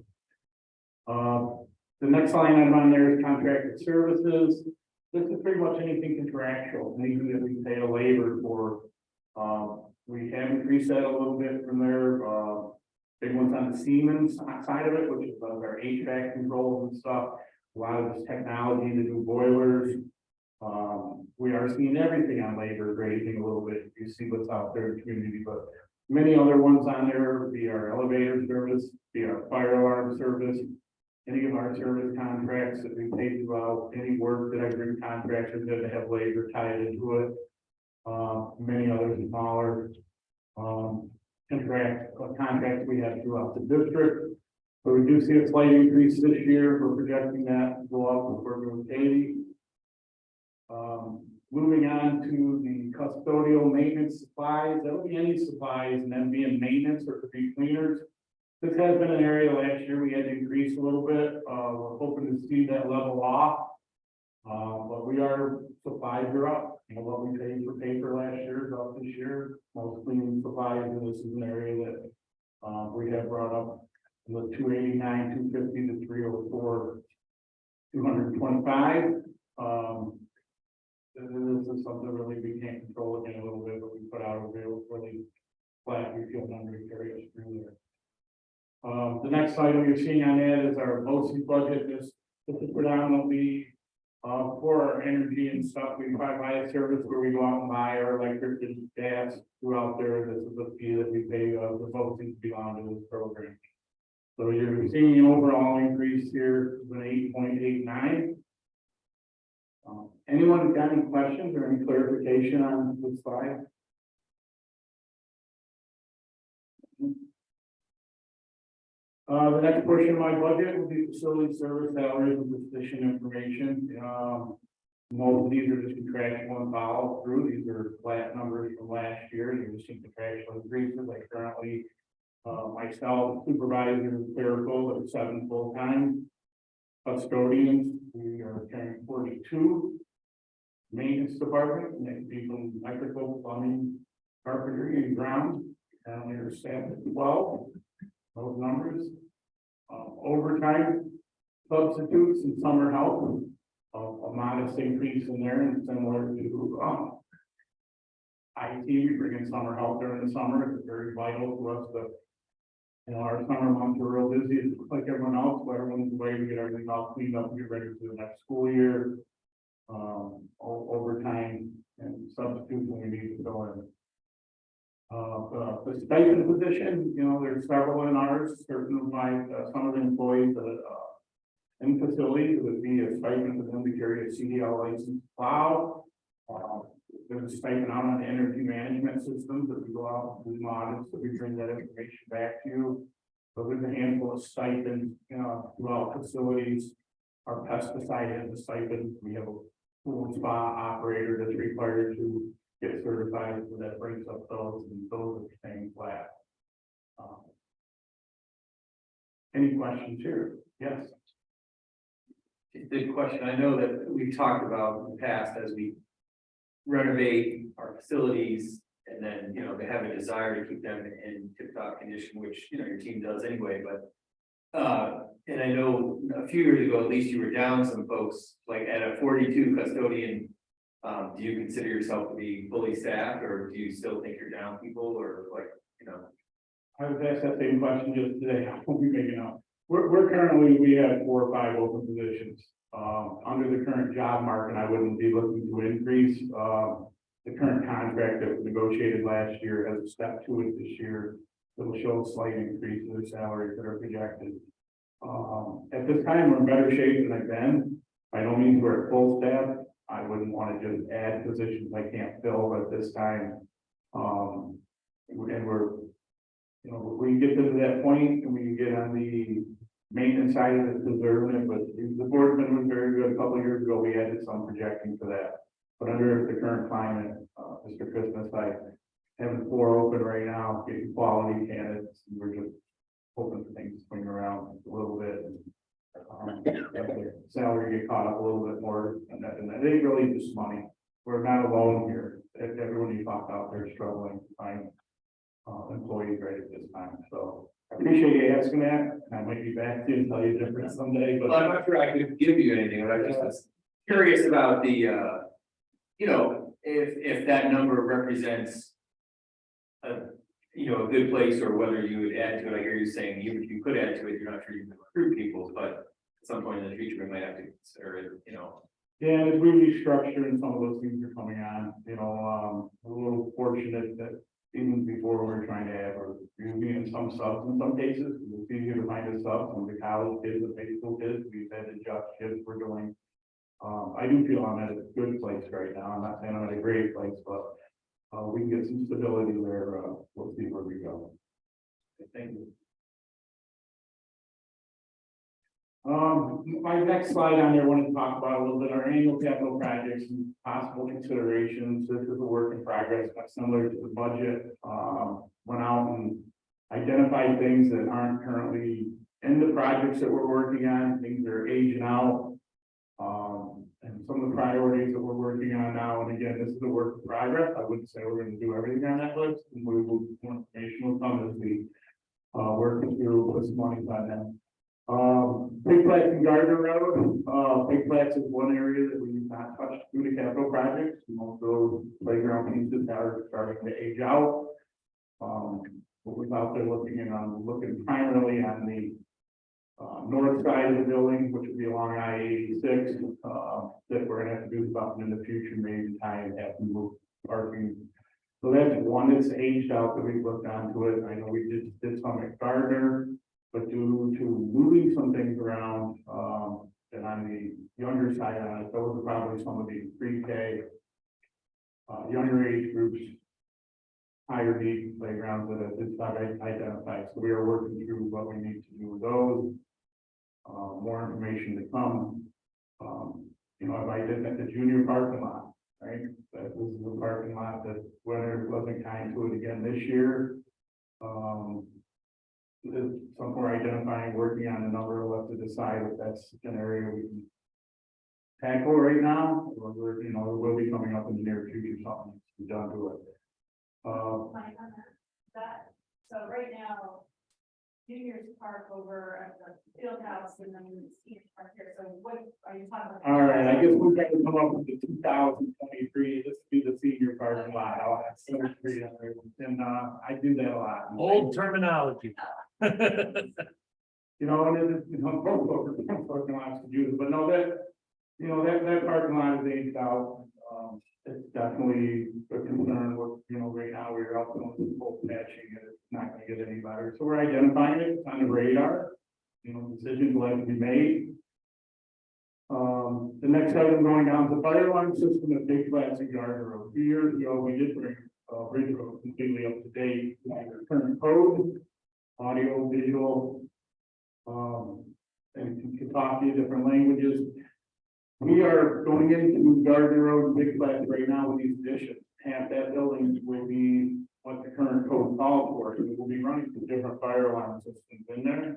The next line item on there is contracted services. This is pretty much anything contractual, anything that we pay a labor for. We have increased that a little bit from there. Big ones on the Siemens side of it, which is our HVAC controls and stuff. A lot of this technology, the new boilers. We are seeing everything on labor raising a little bit. You see what's out there in the community, but many other ones on there would be our elevator service, be our fire alarm service, any of our service contracts that we pay throughout, any work that I bring contractors that have labor tied into it. Many others smaller contracts we have throughout the district. But we do see a slight increase this year. We're projecting that to go up with working with Katie. Moving on to the custodial maintenance supplies, that would be any supplies and then being maintenance or could be cleaners. This has been an area last year we had to increase a little bit. We're hoping to see that level off. But supplies are up. you know, what we paid for paper last year is up this year, most cleaning supplies, and this is an area that. We have brought up from the 289, 250 to 304, 225. This is something really we can't control again a little bit, but we put out a really flat refill number to carry us through there. The next item you're seeing on that is our BOE budget. This is predominantly for our energy and stuff. We buy a service where we go out and buy our electric and gas throughout there. This is the fee that we pay the BOE belong to this program. So you're seeing an overall increase here of an 8.89. Anyone got any questions or any clarification on this slide? The next portion of my budget will be facility service salaries and position information. Most of these are just contractual and follow through. These are flat numbers from last year. You're seeing contractual increases. Like currently, myself, supervisor, clerical, at 7 full-time. Custodians, we are carrying 42. Maintenance department, and that could be from electrical, plumbing, carpentry, and ground. And we are staffed at 12. Those numbers. Overtime substitutes and summer help, a modest increase in there, and similar to IT, we bring in summer help during the summer. It's very vital to us that, you know, our summer months are real busy, it's like everyone else, but everyone's away to get everything all cleaned up and get ready for the next school year. Overtime and substitutes when we need to go in. The stipend position, you know, there's several in ours, certain of my, some of the employees in facilities, it would be a stipend for them to carry a CDL license plow. There's a stipend out on the energy management systems that we go out and do audits, that we bring that information back to you. So there's a handful of stipends, you know, throughout facilities. Our pesticide has a stipend. We have a pool spa operator that's required to get certified, so that brings up those, and those are staying flat. Any questions here? Yes.
Good question. I know that we've talked about in the past as we renovate our facilities, and then, you know, they have a desire to keep them in tip-top condition, which, you know, your team does anyway, but and I know a few years ago, at least you were down some folks, like at a 42 custodian. Do you consider yourself to be fully staffed, or do you still think you're down people, or like, you know?
I was asked that same question just today. I won't be making up. We're currently, we have 4 or 5 open positions. Under the current job market, I wouldn't be looking to increase. The current contract that was negotiated last year has a step to it this year. It will show a slight increase in the salaries that are projected. At this time, we're in better shape than I've been. By no means we're at full staff. I wouldn't want to just add positions I can't fill at this time. And we're, you know, we get to that point and we can get on the maintenance side of it, deserving it, but the boardman was very good. A couple of years ago, we added some projecting for that. But under the current climate, Mr. Christmas, I have 4 open right now, getting quality candidates. We're just hoping for things to swing around a little bit. Salary get caught up a little bit more, and it ain't really just money. We're not alone here. Everyone you talk out there is struggling to find employees right at this time. So I appreciate you asking that. I might be back to you and tell you different someday, but
Well, I'm not sure I could give you anything, but I just was curious about the, you know, if that number represents a, you know, a good place, or whether you would add to it. I hear you saying even if you could add to it, you're not sure you can recruit people, but at some point in the future, we might have to consider it, you know.
yeah, as we restructure and some of those things are coming on, you know, a little fortunate that even before we're trying to have, or using in some subs in some cases, it's easier to find a sub from the college kids, the high school kids. We've had to adjust shifts we're doing. I do feel I'm at a good place right now. I'm not saying I'm at a great place, but we can get some stability there. We'll see where we go. Thank you. My next slide on there, I want to talk about a little bit our annual capital projects and possible considerations. This is a work in progress, but similar to the budget. Went out and identified things that aren't currently in the projects that we're working on. Things that are aging out. And some of the priorities that we're working on now, and again, this is a work in progress. I wouldn't say we're gonna do everything on that list, and we will, more information will come as we working through this money by them. Big Flats and Gardner Road, Big Flats is one area that we've not touched through the capital projects. Most of those playground pieces are starting to age out. What we're out there looking primarily on the north side of the building, which would be along I-86, that we're gonna have to do something in the future, maybe tie and have to move parking. So that's one that's aged out that we've looked onto it. I know we did some at Gardner, but due to moving some things around, and on the younger side on it, those are probably some of the pre-K, younger age groups, higher need playgrounds that it's not identified. So we are working through what we need to do with those. More information to come. You know, I did at the junior parking lot, right? That was the parking lot that weather wasn't kind to it again this year. Some we're identifying, working on a number, we'll have to decide if that's an area we can tackle right now, or we're, you know, it will be coming up in the near future, something to be done to it.
Mike, on that, so right now, juniors park over at the field house and then seniors park here, so what are you talking about?
All right, I guess we've got to come up with the 2023, this would be the senior parking lot, I'll have 73 on there, and I do that a lot.
Old terminology.
You know, and it's, you know, both parking lots to use, but no, that, you know, that parking lot is aged out. It's definitely a concern with, you know, right now we're out doing some full patching and it's not gonna get any better. So we're identifying it on the radar, you know, decisions will have to be made. The next item going down to the fire alarm system at Big Flats and Gardner Road. 2 years ago, we did bring Bridge Road completely up to date, with the current code, audio, visual, and can talk to you different languages. We are going into Gardner Road and Big Flats right now with these additions. Half that building will be what the current code calls for. So we'll be running some different fire alarm systems in there.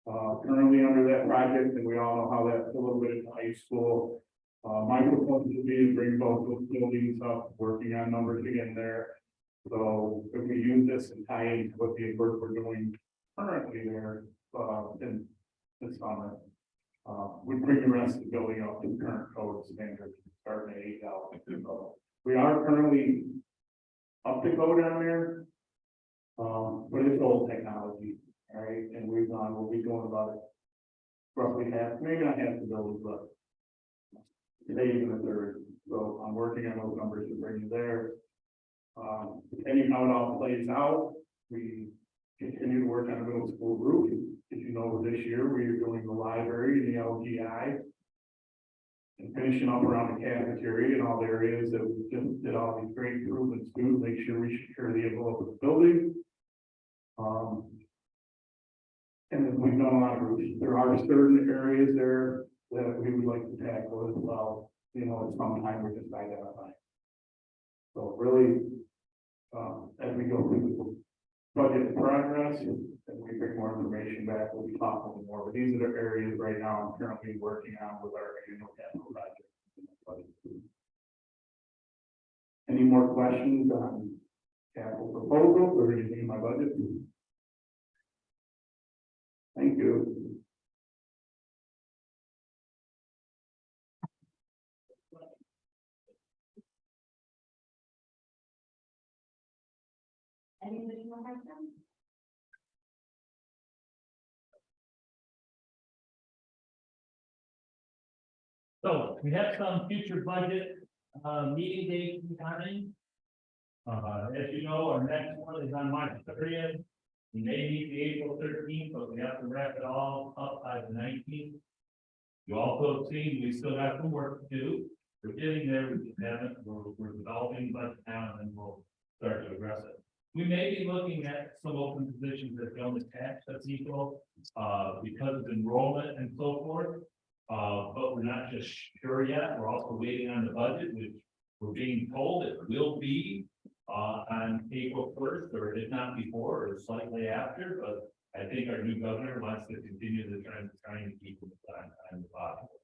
Currently under that project, and we all know how that's a little bit in high school. My proposal would be to bring both those buildings up, working on numbers again there. So if we use this and tie into what the work we're doing currently there, in this summer. We bring the rest of the building up to current code standards, starting at 8,000. We are currently up to code on there. But it's old technology, all right, and we'll be doing about it. Roughly half, maybe not half the buildings, but maybe even a third. So I'm working on those numbers to bring you there. Depending how it all plays out, we continue to work on a middle school roof. As you know, this year we are doing the library and the LGI. And finishing up around the cafeteria and all the areas that we just did all these great improvements to make sure we secure the envelope of the building. And then we've done a lot of roofs. There are certain areas there that we would like to tackle as well. You know, at some time we're just identifying. So really, as we go through the budget progress, and we bring more information back, we'll be talking more. But these are the areas right now I'm currently working on with our annual capital project. Any more questions on capital proposals or anything in my budget? Thank you.
Anybody want to have them?
So we have some future budget, meeting dates and timing. As you know, our next one is on March 30th. We may meet the April 13th, but we have to wrap it all up by the 19th. You also see, we still have some work to do. We're getting there, we just haven't, we're developing budget now, and then we'll start to address it. We may be looking at some open positions that don't attach that's equal, because of enrollment and so forth. But we're not just sure yet. We're also waiting on the budget, which we're being told it will be on April 1st, or if not before, or slightly after. But I think our new governor wants to continue the trend of trying to keep it on time as possible.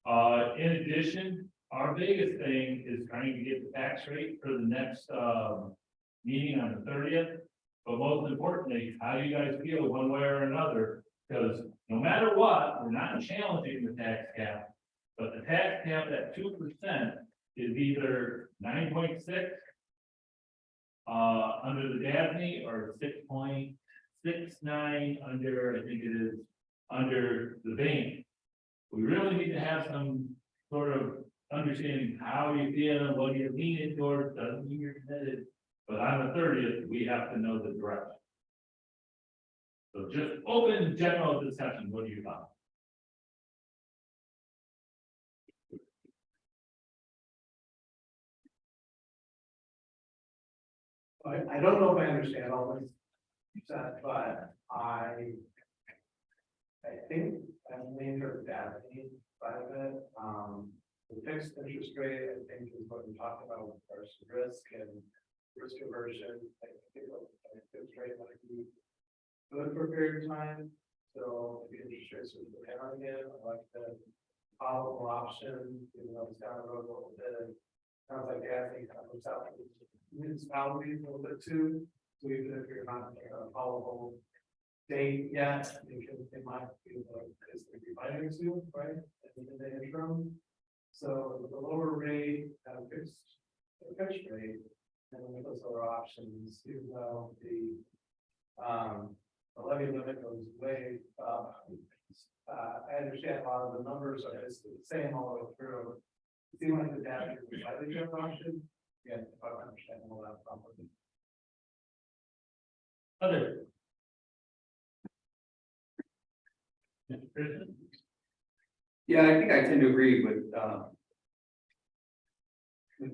In addition, our biggest thing is trying to get the tax rate for the next, meeting on the 30th. But most importantly, how do you guys feel one way or another? Because no matter what, we're not challenging the tax cap. But the tax cap at 2% is either 9.6. Under the DASNY or 6.69 under, I think it is, under the bank. We really need to have some sort of understanding how you feel, what you lean towards, doesn't mean you're committed. But on the 30th, we have to know the direction. So just open general discussion, what do you got?
I don't know if I understand all this, you said, but I think I'm leaning toward that side of it. The fixed interest rate, I think, is what we talked about with regards to risk and risk aversion. I think fixed rate might be good for a period of time. So the interest rates are depend on again. I like the follow option, even though it's down the road a little bit. Sounds like gas kind of looks out. Municipalities a little bit too, so even if you're not a followable date yet, it might be like it's going to be fighting soon, right? In the interim, so the lower rate, fixed rate, and with those other options, even though the levy limit goes way up. I understand a lot of the numbers are the same all the way through. It seems like the data is a slightly different option. Yeah, if I understand all that properly.
Other.
Yeah, I think I tend to agree with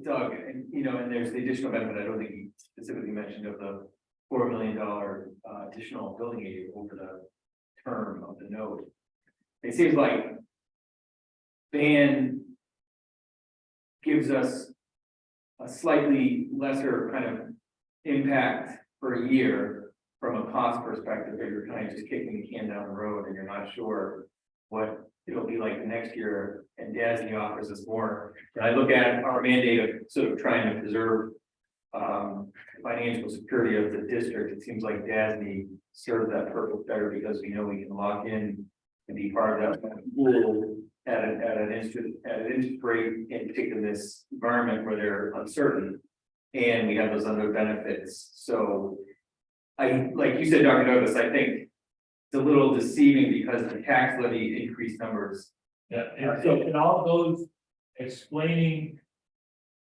Doug, and and there's the additional benefit, I don't think he specifically mentioned of the $4 million additional building aid over the term of the note. It seems like Van gives us a slightly lesser kind of impact for a year from a cost perspective, if you're kind of just kicking the can down the road and you're not sure what it'll be like the next year, and DASNY offers us more. And I look at our mandate of sort of trying to preserve financial security of the district. It seems like DASNY serves that purpose better because we know we can lock in and be part of that pool at an interest rate, in particular this environment where they're uncertain, and we have those other benefits. So I, like you said, Dr. Douglas, I think it's a little deceiving because the tax levy increased numbers.
Yeah, and so it all goes explaining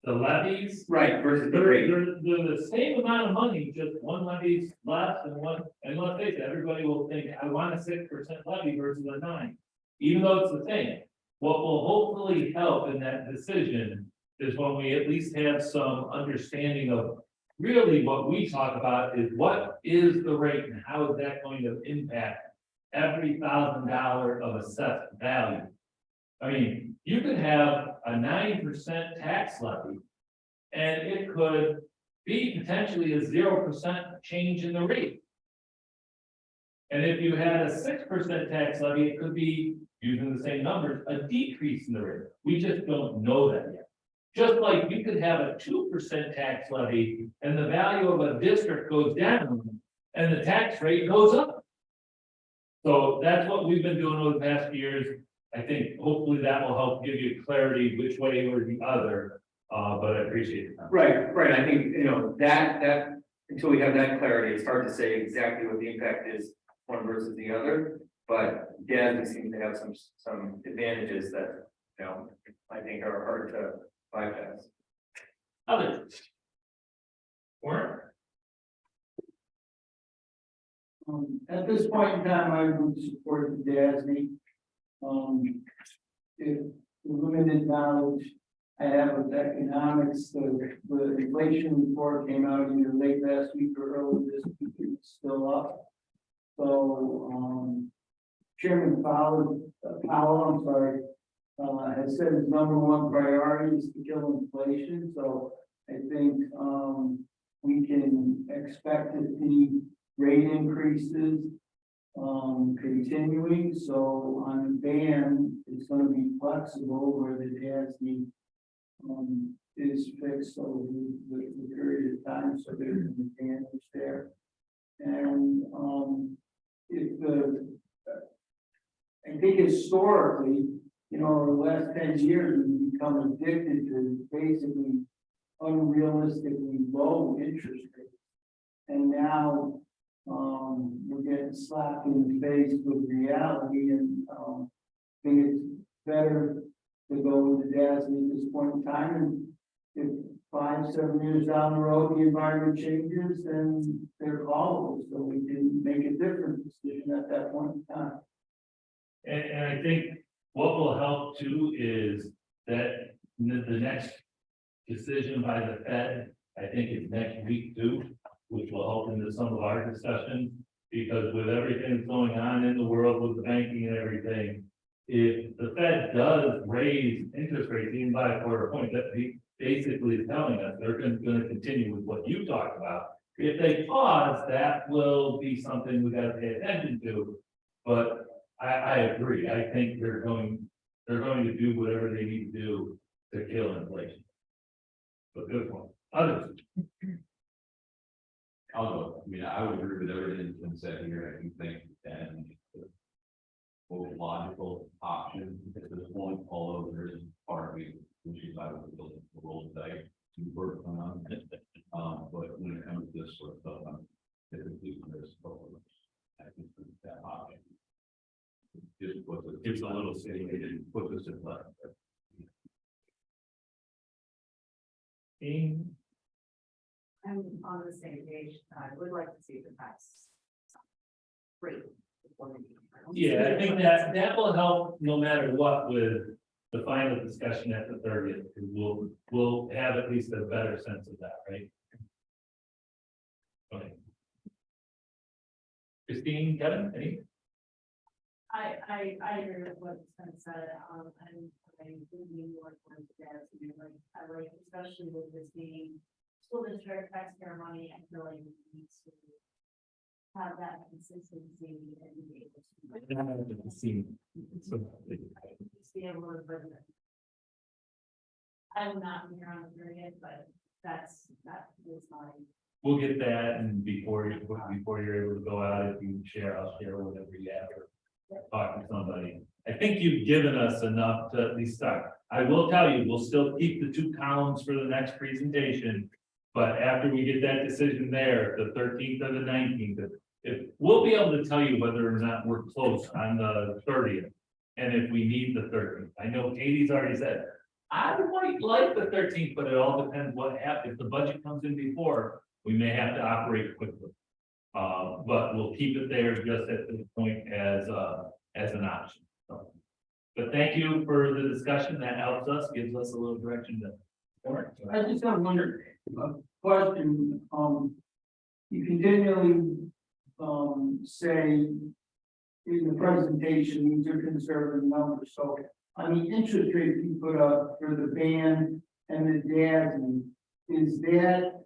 the levies.
Right, versus the
They're
rate.
the same amount of money, just one levy's less than one, and let's face it, everybody will think, I want a 6% levy versus a 9. Even though it's the same. What will hopefully help in that decision is when we at least have some understanding of really what we talk about is what is the rate and how is that going to impact every $1,000 of assessed value. I mean, you could have a 9% tax levy, and it could be potentially a 0% change in the rate. And if you had a 6% tax levy, it could be, using the same numbers, a decrease in the rate. We just don't know that yet. Just like you could have a 2% tax levy and the value of a district goes down and the tax rate goes up. So that's what we've been doing over the past years. I think hopefully that will help give you clarity which way or the other, but I appreciate it.
Right. I think, that until we have that clarity, it's hard to say exactly what the impact is one versus the other. But DASNY seems to have some advantages that, I think are hard to bypass.
Others. Warren?
At this point in time, I would support the DASNY. If the limited knowledge I have with economics, the inflation report came out either late last week or early this week, it's still up. So, Chairman Powell, has said his number one priority is to kill inflation. So I think we can expect to see rate increases continuing, so on the ban, it's gonna be flexible where the DASD is fixed over the period of time, so there's an advantage there. And, if I think historically, you know, over the last 10 years, we've become addicted to basically unrealistically low interest rates. And now, we're getting slapped in the face with reality, and, I think it's better to go with the DASB at this point in time, and if 5, 7 years down the road, the environment changes, then they're callable, so we can make a different decision at that point in time.
And I think what will help too is that the next decision by the Fed, I think is next week too, which will help into some of our discussion. Because with everything that's going on in the world with the banking and everything, if the Fed does raise interest rates even by a quarter point, that basically is telling us they're going to continue with what you talked about. If they pause, that will be something we got to pay attention to. But I agree. I think they're going to do whatever they need to do to kill inflation. But good one. Others.
I'll go. I mean, I would agree with everything that's been said here. I do think and the most logical option at this point, although there is part of me, which is I would build the role today to work on. But when it comes to this sort of stuff, I'm typically there's I think that option. Just
Gives a little city,
put this in play.
I'm on the same page. I would like to see the price. Great.
Yeah, I think that will help no matter what with the final discussion at the 30th. We'll have at least a better sense of that, right? Okay. Christine, Kevin, any?
I agree with what's been said, and I do need more time to that, I like, especially with this being school district taxpayer money, I feel like we need to have that consistency and be able to.
Just be
able to budget. I will not be here on the 30th, but that is my.
We'll get that, and before you're able to go out, if you share, I'll share whatever you have or talk to somebody. I think you've given us enough to at least start. I will tell you, we'll still keep the 2 columns for the next presentation. But after we get that decision there, the 13th or the 19th, if we'll be able to tell you whether or not we're close on the 30th. And if we need the 13th, I know Katie's already said, I might like the 13th, but it all depends what happens. If the budget comes in before, we may have to operate quickly. But we'll keep it there just at this point as an option. So, but thank you for the discussion. That helps us, gives us a little direction to.
I just have one question, you continually, say in the presentation, these are conservative numbers, so on the interest rate you put up for the band and the DASM, is that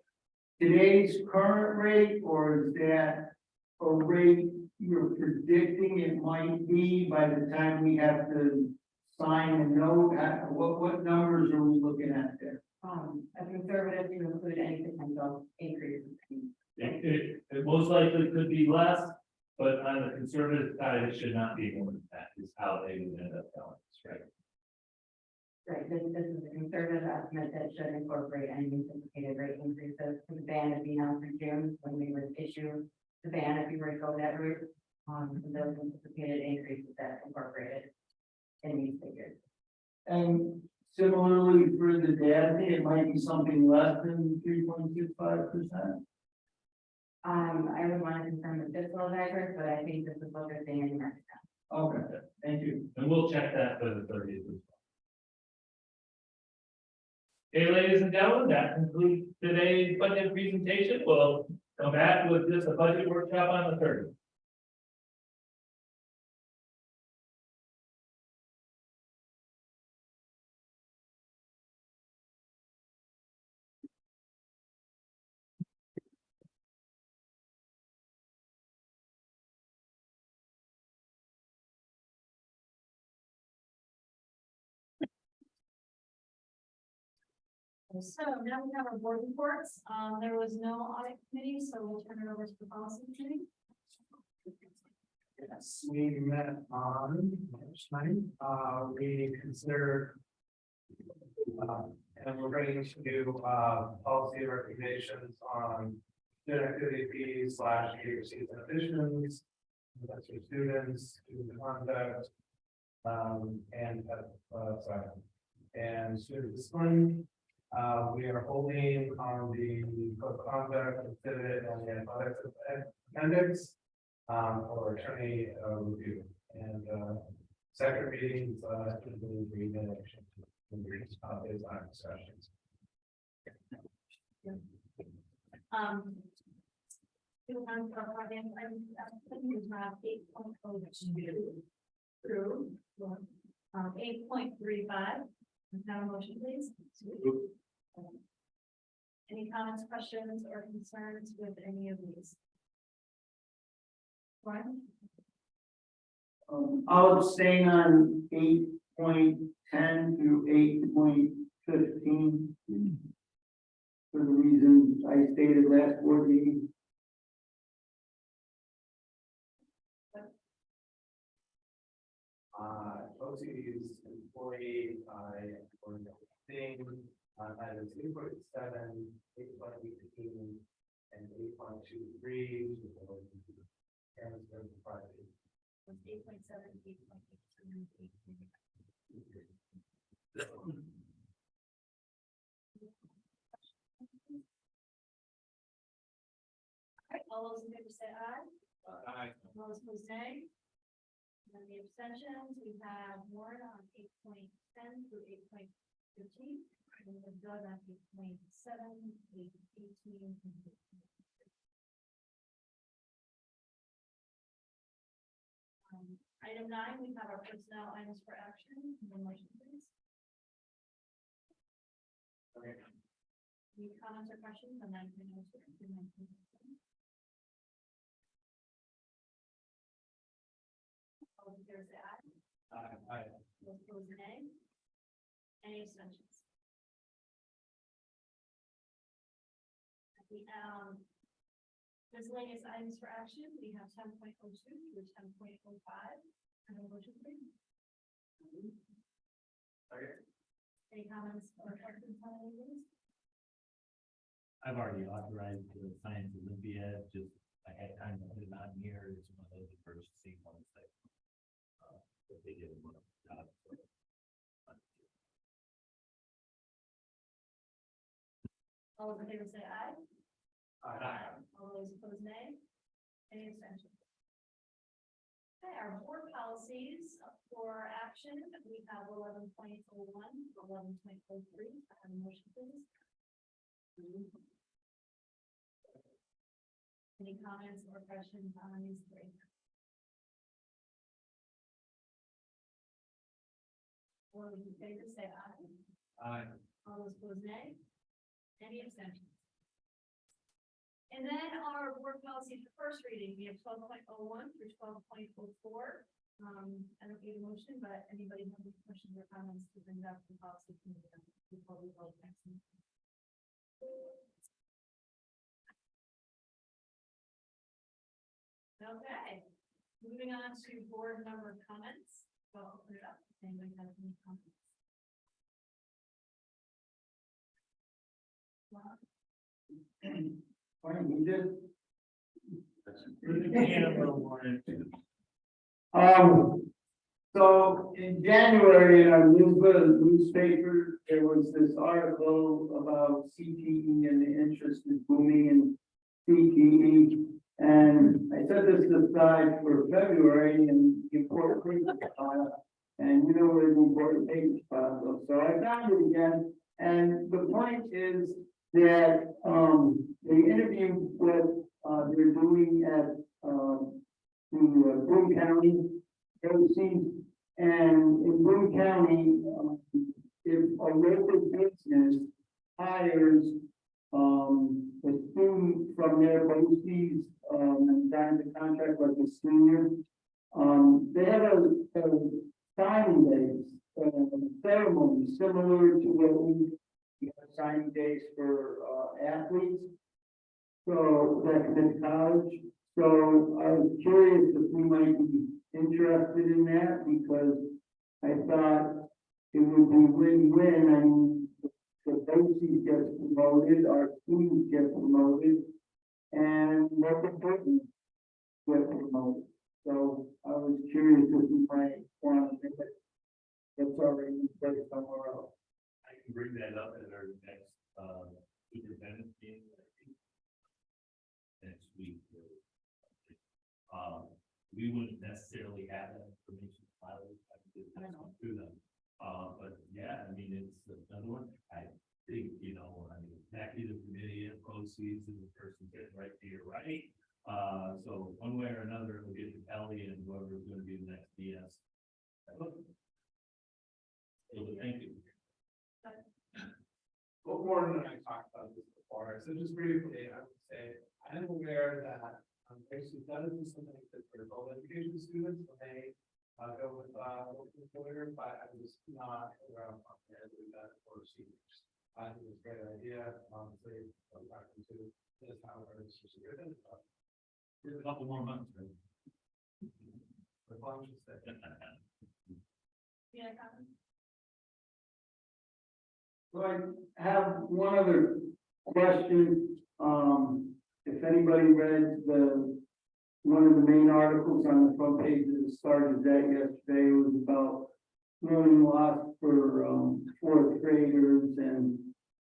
today's current rate, or is that a rate you're predicting it might be by the time we have to sign a note? What numbers are we looking at there?
A conservative to include any potential increase.
It most likely could be less, but on the conservative side, it should not be more than that, is how they would end up telling us, right?
Right, this is a conservative estimate that should incorporate any anticipated rate increases for the ban of being out through June, when we would issue the ban, if you were to go that route. Those anticipated increases that incorporated in these figures.
And similarly for the DASM, it might be something less than 3.25%.
I would want to confirm the fiscal advisor, but I think this is what they're saying in America.
Okay, thank you.
And we'll check that for the 30th as well. Okay, ladies and gentlemen, that concludes today's budget presentation. We'll come back with just a budget workshop on the 30th.
So now we have our board reports. There was no audit committee, so we'll turn it over to the policy committee.
Yes, we met on March 9th. We considered and we're bringing to new policy recommendations on student activity fees / HCSD and additions. That's for students, student conduct, and student discipline. We are holding on the code of conduct, exhibit, and the athletics appendix for attorney review. And second readings, is our discussions.
Through 8.35. Now, motion, please. Any comments, questions, or concerns with any of these? Brian?
I'll abstain on 8.10 through 8.15 for the reasons I stated last board meeting. OC's employee, or thing, items 8.7, 8.18, and 8.23. And Friday.
8.7, 8.8. All those in favor say aye.
Aye.
All those opposed, nay. And then the abstentions, we have Warren on 8.10 through 8.15. And we have Doug on 8.7, 8.18. Item 9, we have our personnel items for action. One motion, please.
Okay.
Any comments or questions on 9.02 and 9.07? All in favor, say aye.
Aye.
Those opposed, nay. Any abstentions? The miscellaneous items for action, we have 10.02 through 10.05. And a motion, please.
Okay.
Any comments or questions on any of these?
I've already authorized the Science Olympiad, just I had time to put it on here. It's one of those first sequence that they did one of the top.
All those in favor say aye.
Aye.
All those opposed, nay. Any abstentions? Okay, our board policies for action, we have 11.01, 11.03. I have a motion, please. Any comments or questions on these three? All those in favor say aye.
Aye.
All those opposed, nay. Any abstentions? And then our board policy for first reading, we have 12.01 through 12.04. I don't need a motion, but anybody have any questions or comments to bring up the policy committee before we vote next meeting? Okay, moving on to board member comments. So I'll open it up. If anybody has any comments?
Fine, we did. So in January, in our newspaper, there was this article about CTE and the interest is booming in CTE. And I set this aside for February and the important papers file, and you know where the important papers file goes. So I found it again, and the point is that they interviewed what they're doing at the Boone County OC, and in Boone County, if a local business hires a student from their BOCES and signs a contract like a senior, they have a signing day ceremony similar to what we
we have signing days for, athletes. So that's in college. So I was curious if we might be interested in that because I thought it would be win-win. I mean, the BOCES gets promoted, our students get promoted, and local persons get promoted. So I was curious if we might want to make it. That's already in place somewhere else.
I can bring that up at our next, superintendent meeting. Next week. We wouldn't necessarily have that information filed. Through them. But yeah, I mean, it's another one. I think, I mean, executive committee and BOCES and the person getting right to your right. So one way or another, it'll get to Kelly and whoever's gonna be the next DS. So thank you.
Well, Gordon and I talked about this before, so just briefly, I would say, I'm aware that, basically, that is something that for adult education students, when they, go with, local employer, but I was not aware of that for seniors. I think it's a great idea, honestly, I'm talking to this, however, it's just a good thing, but
Here's a couple more months, right?
the function set.
Yeah, comment?
So I have one other question. If anybody read one of the main articles on the front page of the Star Gazette yesterday, it was about learning loss for fourth graders and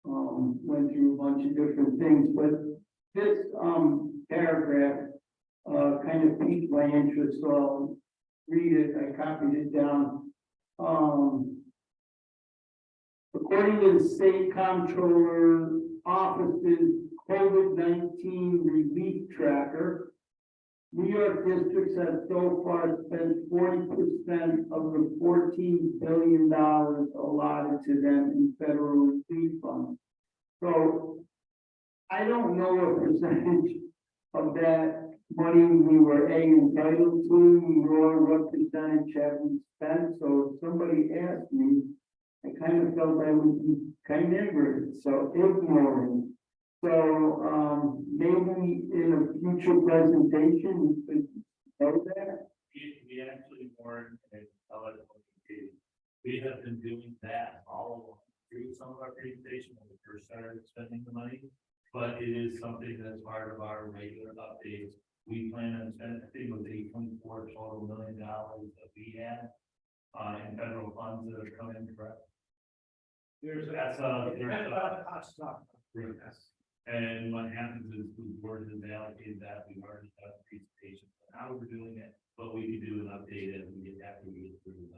went through a bunch of different things. But this paragraph kind of piqued my interest, so I'll read it. I copied it down. According to the state comptroller office's COVID-19 relief tracker, New York districts have so far spent 40% of the $14 billion allotted to them in federal relief funds. So I don't know what percentage of that money we were entitled to, nor what percentage have we spent. So if somebody asked me, I kind of felt I would be kind of ignorant, so ignoring. So maybe in a future presentation, we could know that.
We actually weren't we have been doing that all along through some of our presentation when we first started spending the money. But it is something that's part of our regular updates. We plan on spending, I think it was $8.4 total million that we had in federal funds that are coming, correct? That's and what happens is the board has allocated that, we've already done a presentation on how we're doing it, but we can do an update as we get after we get through the.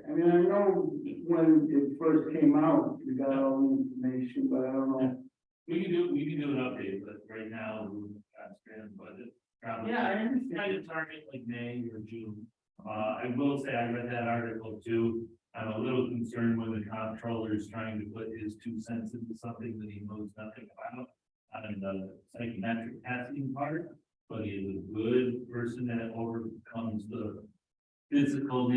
I mean, I know when it first came out, we got all the information, but I don't know.
We can do an update, but right now, we're transparent budget. Probably
Yeah, I understand.
try to target like May or June. I will say, I read that article too. I'm a little concerned when the comptroller is trying to put his 2 cents into something that he knows nothing about on the psychometric testing part, but he is a good person that overcomes the fiscal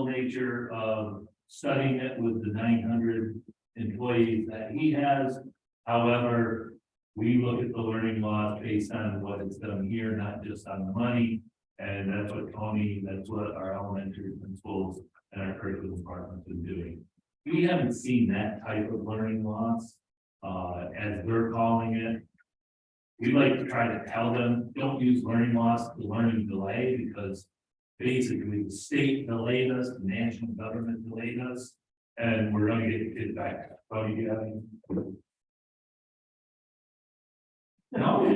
nature of studying it with the 900 employees that he has. However, we look at the learning loss based on what it's done here, not just on the money. And that's what our elementary principals and our curriculum department's been doing. We haven't seen that type of learning loss, as they're calling it. We like to try to tell them, don't use learning loss to learning delay, because basically the state delayed us, the national government delayed us, and we're gonna get the kids back. Oh, you got it? No?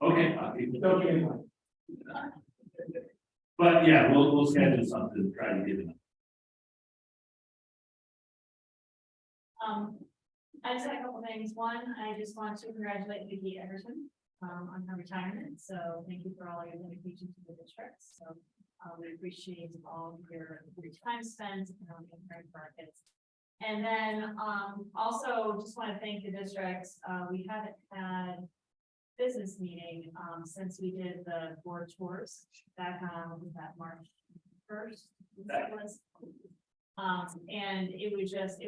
Okay. Okay. But yeah, we'll schedule something to try to get it.
I just had a couple things. One, I just want to congratulate Vicki Everson on her retirement. So thank you for all your dedication to the district. So we appreciate all of your time spent in caring for our kids. And then also just want to thank the district. We haven't had business meeting since we did the board tours back on that March 1st. That was And it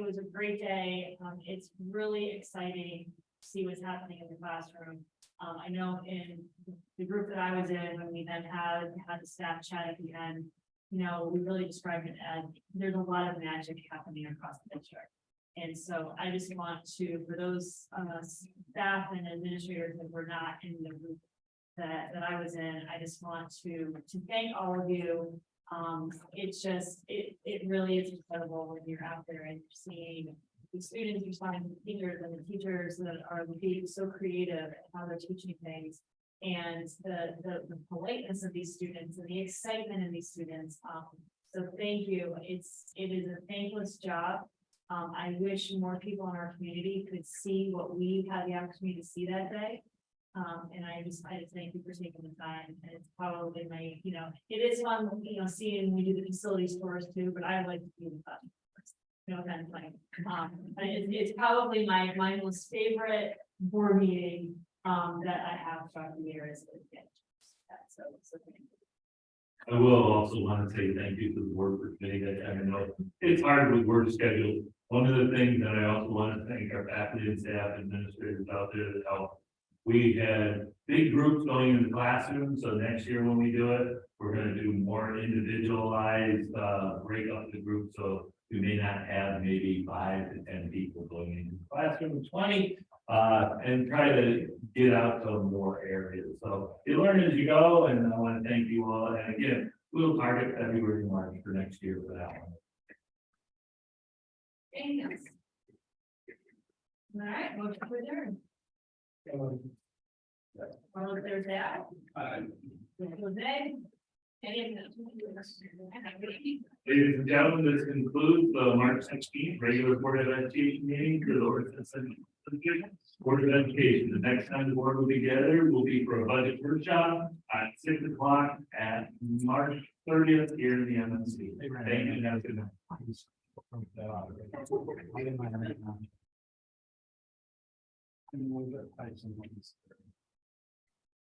was a great day. It's really exciting to see what's happening in the classroom. I know in the group that I was in, when we then had the staff chat at the end, you know, we really described it as, there's a lot of magic happening across the district. And so I just want to, for those, staff and administrators that were not in the group that I was in, I just want to thank all of you. It's just, it really is incredible when you're out there and you're seeing the students responding to the teachers and the teachers that are being so creative and how they're teaching things. And the politeness of these students and the excitement in these students. So thank you. It is a thankless job. I wish more people in our community could see what we had the opportunity to see that day. And I just thank you for taking the time. And it's probably my, you know, it is fun, you know, seeing we do the facilities tours too, but I like to do the fun. No offense, like, but it's probably my most favorite board meeting that I have throughout the year is. So thank you.
I will also want to say thank you to the board for committee that, I know it's hard with work schedule. One of the things that I also want to thank our faculty and staff administrators out there that help. We had big groups going in the classroom, so next year when we do it, we're going to do more individualized, break up the group, so we may not have maybe 5 to 10 people going into the classroom, 20, and try to get out to more areas. So you learn as you go, and I want to thank you all. And again, we'll target February, March for next year for that one.
Thank you. All right, motion to adjourn. All of there's that. Jose. Any of them?
Ladies and gentlemen, this concludes the March 16th regular Board of Education meeting for the Board of Education. The next time the board will be together will be for a budget workshop at 6 o'clock at March 30th here in the MNC. Thank you and have a good night.